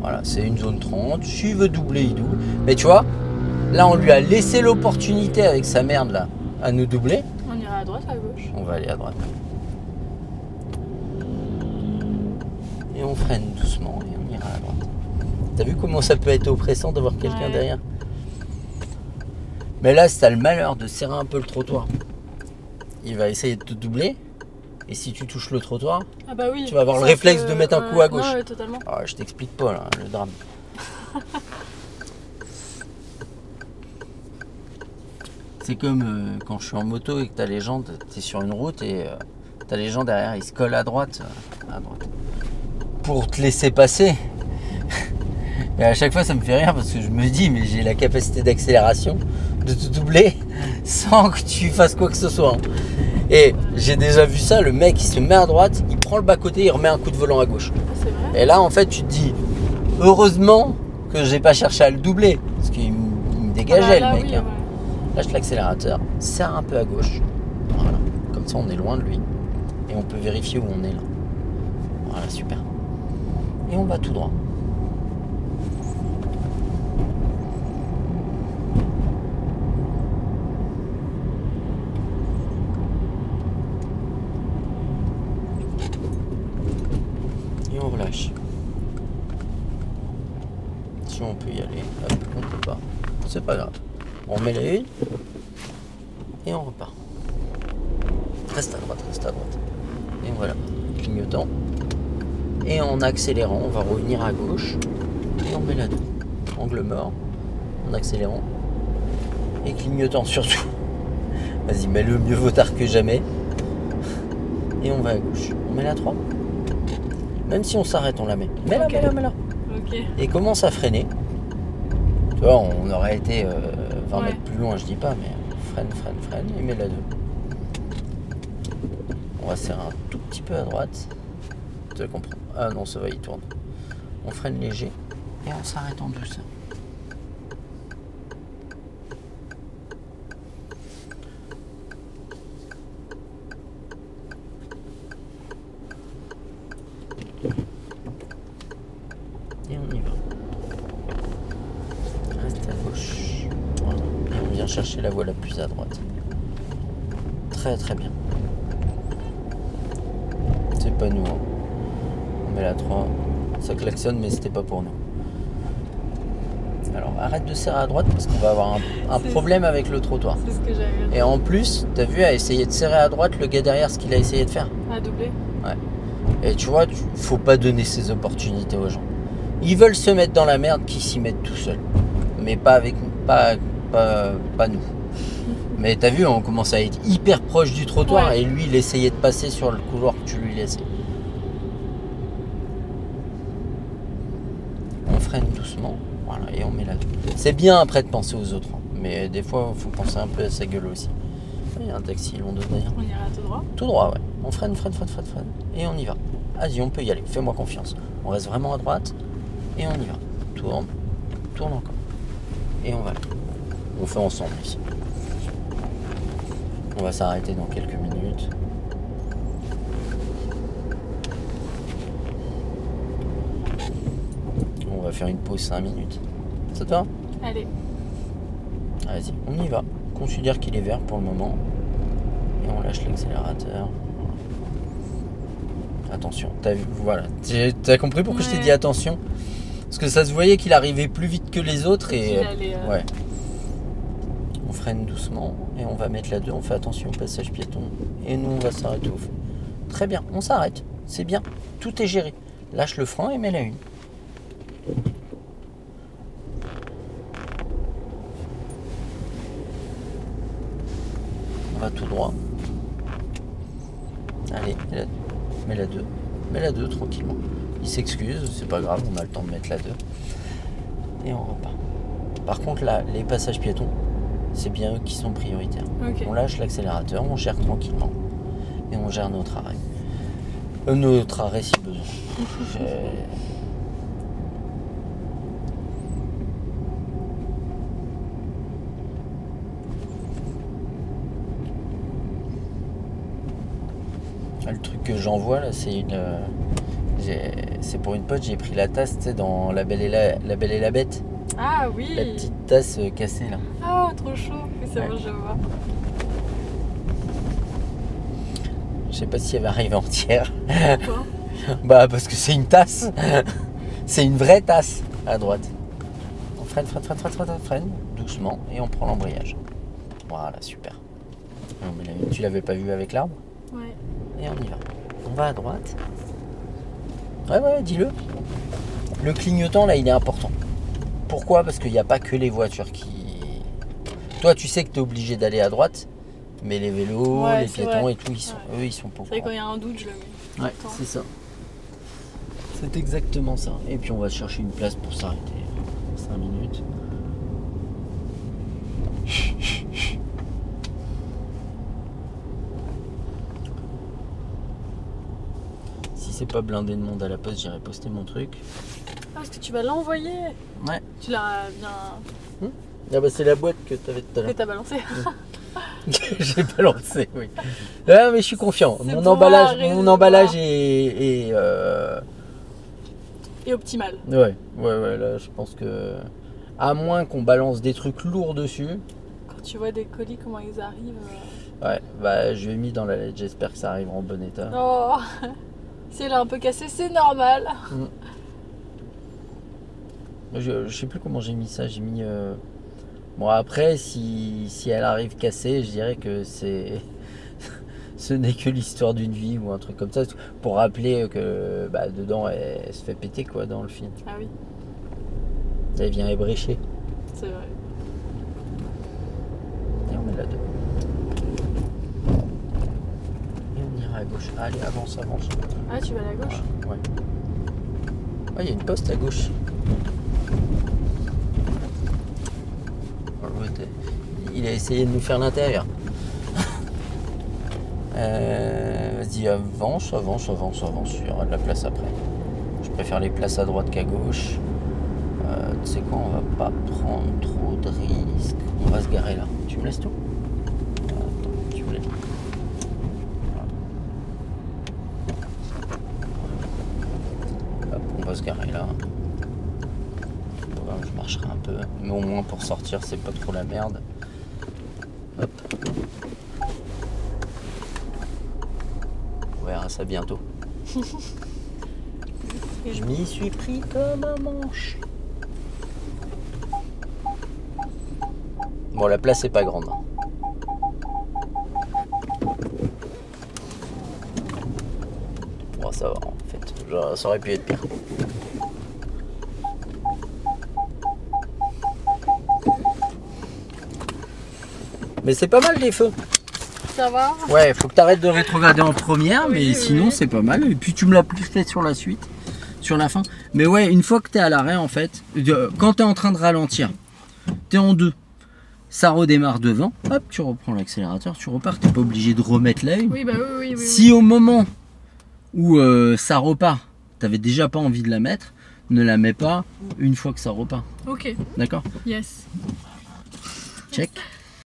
Voilà, c'est une zone 30. S'il veut doubler, il double. Mais tu vois, là, on lui a laissé l'opportunité avec sa merde là à nous doubler. On ira à droite, à gauche. On va aller à droite. Et on freine doucement et on ira à droite. T'as vu comment ça peut être oppressant d'avoir quelqu'un derrière? Mais là, si t'as le malheur de serrer un peu le trottoir, il va essayer de te doubler. Et si tu touches le trottoir, ah bah oui, tu vas avoir le réflexe de mettre un coup à gauche. Ouais, totalement. Ah, je t'explique pas là, le drame. C'est comme quand je suis en moto et que t'as les gens, t'es sur une route et t'as les gens derrière, ils se collent à droite. Pour te laisser passer. Et à chaque fois ça me fait rire parce que je me dis mais j'ai la capacité d'accélération de te doubler. sans que tu fasses quoi que ce soit. Hein. Et j'ai déjà vu ça, le mec il se met à droite, il prend le bas-côté, il remet un coup de volant à gauche. C'est vrai. Et là en fait tu te dis, heureusement que j'ai pas cherché à le doubler, parce qu'il me dégageait Là, le mec. oui, Hein. ouais. Lâche l'accélérateur, serre un peu à gauche. Voilà. Comme ça on est loin de lui. Et on peut vérifier où on est là. Voilà, super. Et on va tout droit. Et on relâche. Si on peut y aller, hop, on peut pas. C'est pas grave. On met la une et on repart. Reste à droite, reste à droite. Et voilà, clignotant. Et en accélérant, on va revenir à gauche. Et on met la 2. Angle mort. En accélérant. Et clignotant surtout. Vas-y, mets-le, mieux vaut tard que jamais. Et on va à gauche. On met la 3. Même si on s'arrête, on la met. Mets-la, Ok. mets-la. Ok. Et commence à freiner. Tu vois, on aurait été 20 Ouais. mètres plus loin, je dis pas, mais freine. Et mets la 2. On va serrer un tout petit peu à droite. Tu comprends. Ah non, ça va, il tourne. On freine léger et on s'arrête en douceur. Et on y va. Reste à gauche. Voilà. Et on vient chercher la voie la plus à droite. Très très bien. C'est pas nous. Hein. On met la 3. Ça klaxonne, mais c'était pas pour nous. Alors arrête de serrer à droite parce qu'on va avoir un problème avec le trottoir. C'est ce que j'avais dit. Et en plus, t'as vu, à essayer de serrer à droite, le gars derrière, ce qu'il a essayé de faire. À doubler. Et tu vois, faut pas donner ces opportunités aux gens. Ils veulent se mettre dans la merde, qu'ils s'y mettent tout seuls. Mais pas avec pas nous. Mais t'as vu, on commence à être hyper proche du trottoir Ouais. et lui, il essayait de passer sur le couloir que tu lui laissais. On freine doucement, voilà, et on met la 2. C'est bien après de penser aux autres, hein, mais des fois, il faut penser un peu à sa gueule aussi. Il y a un taxi, ils vont derrière. On ira tout droit. Tout droit, ouais. On freine, et on y va. Vas-y, on peut y aller, fais-moi confiance. On reste vraiment à droite, et on y va. Tourne encore. Et on va là. On fait ensemble ici. On va s'arrêter dans quelques minutes. On va faire une pause 5 minutes. Ça te va ? Allez. Vas-y, on y va. Considère qu'il est vert pour le moment. Et on lâche l'accélérateur. Attention, t'as vu, voilà. T'as compris pourquoi je t'ai dit attention ? Parce que ça se voyait qu'il arrivait plus vite que les autres et... Qu'il allait, Ouais. On freine doucement et on va mettre la 2. On fait attention au passage piéton. Et nous, on va s'arrêter au fond. Très bien, on s'arrête. C'est bien. Tout est géré. Lâche le frein et mets la 1. On va tout droit. Allez, mets la 2. Mets la 2 tranquillement. Il s'excuse, c'est pas grave, on a le temps de mettre la 2. Et on repart. Par contre, là, les passages piétons, c'est bien eux qui sont prioritaires. Ok. On lâche l'accélérateur, on gère tranquillement. Et on gère notre arrêt. Notre arrêt si besoin. Le truc que j'envoie là, c'est c'est pour une pote, j'ai pris la tasse, tu sais, dans La Belle et la Bête. Ah oui. La petite tasse cassée là. Ah, trop chaud. Oui, c'est Ouais. bon, je vois. Je sais pas si elle va arriver entière. Pourquoi ? Bah parce que c'est une tasse. C'est une vraie tasse à droite. On freine, doucement et on prend l'embrayage. Voilà, super. Non, mais tu l'avais pas vu avec l'arbre ? Ouais. Et on y va. On va à droite. Ouais, dis-le. Le clignotant, là, il est important. Pourquoi ? Parce qu'il n'y a pas que les voitures qui... Toi, tu sais que tu es obligé d'aller à droite, mais les vélos, Ouais, les c'est piétons vrai. et tout, eux, ils sont pas au C'est vrai, courant. quand il y a un doute, je le mets. Ouais, c'est ça. C'est exactement ça. Et puis, on va chercher une place pour s'arrêter. 5 minutes. c'est pas blindé de monde à la poste, j'irai poster mon truc. Ah, parce que tu vas l'envoyer. Ouais. Tu l'as bien... Ah bah c'est la boîte que t'avais tout à Que l'heure. t'as balancé. J'ai balancé, oui. Ah mais je suis confiant. C'est Mon bon, emballage arrête. est Et optimal. ouais, là je pense que... À moins qu'on balance des trucs lourds dessus. Quand tu vois des colis, comment ils arrivent... Ouais, bah je l'ai mis dans la lettre, j'espère que ça arrivera en bon état. Oh. Si elle est un peu cassée, c'est normal. Je sais plus comment j'ai mis ça, j'ai mis... Bon après, si elle arrive cassée, je dirais que c'est... Ce n'est que l'histoire d'une vie ou un truc comme ça, pour rappeler que bah, dedans elle se fait péter quoi dans le film. Ah oui, Elle vient ébrécher. c'est vrai. Et on met là-dedans. Et on ira à gauche. Allez, avance. Ah, tu vas à la gauche? Ouais. Ah, il y a une poste à gauche. Il a essayé de nous faire l'intérieur. Vas-y, avance. Il y aura de la place après. Je préfère les places à droite qu'à gauche. Tu sais quoi, on va pas prendre trop de risques. On va se garer là. Tu me laisses tout? Attends, tu me laisses. Hop, on va se garer là. Voilà, je marcherai un peu, mais au moins pour sortir, c'est pas trop la merde. Hop. On verra ça bientôt. Je m'y suis pris comme un manche. Bon, la place est pas grande. Bon, ça va en fait. Genre, ça aurait pu être pire. Mais c'est pas mal les feux. Ça va? Ouais, faut que t'arrêtes de rétrograder en première, Oui, mais oui, sinon oui. c'est pas mal. Et puis tu me l'as plus fait sur la suite, sur la fin. Mais ouais, une fois que t'es à l'arrêt en fait, quand t'es en train de ralentir, t'es en deux, ça redémarre devant, hop, tu reprends l'accélérateur, tu repars. T'es pas obligé de remettre l'œil. Oui, bah oui. Si au moment où ça repart, t'avais déjà pas envie de la mettre, ne la mets pas une fois que ça repart. Ok, D'accord? yes. Check.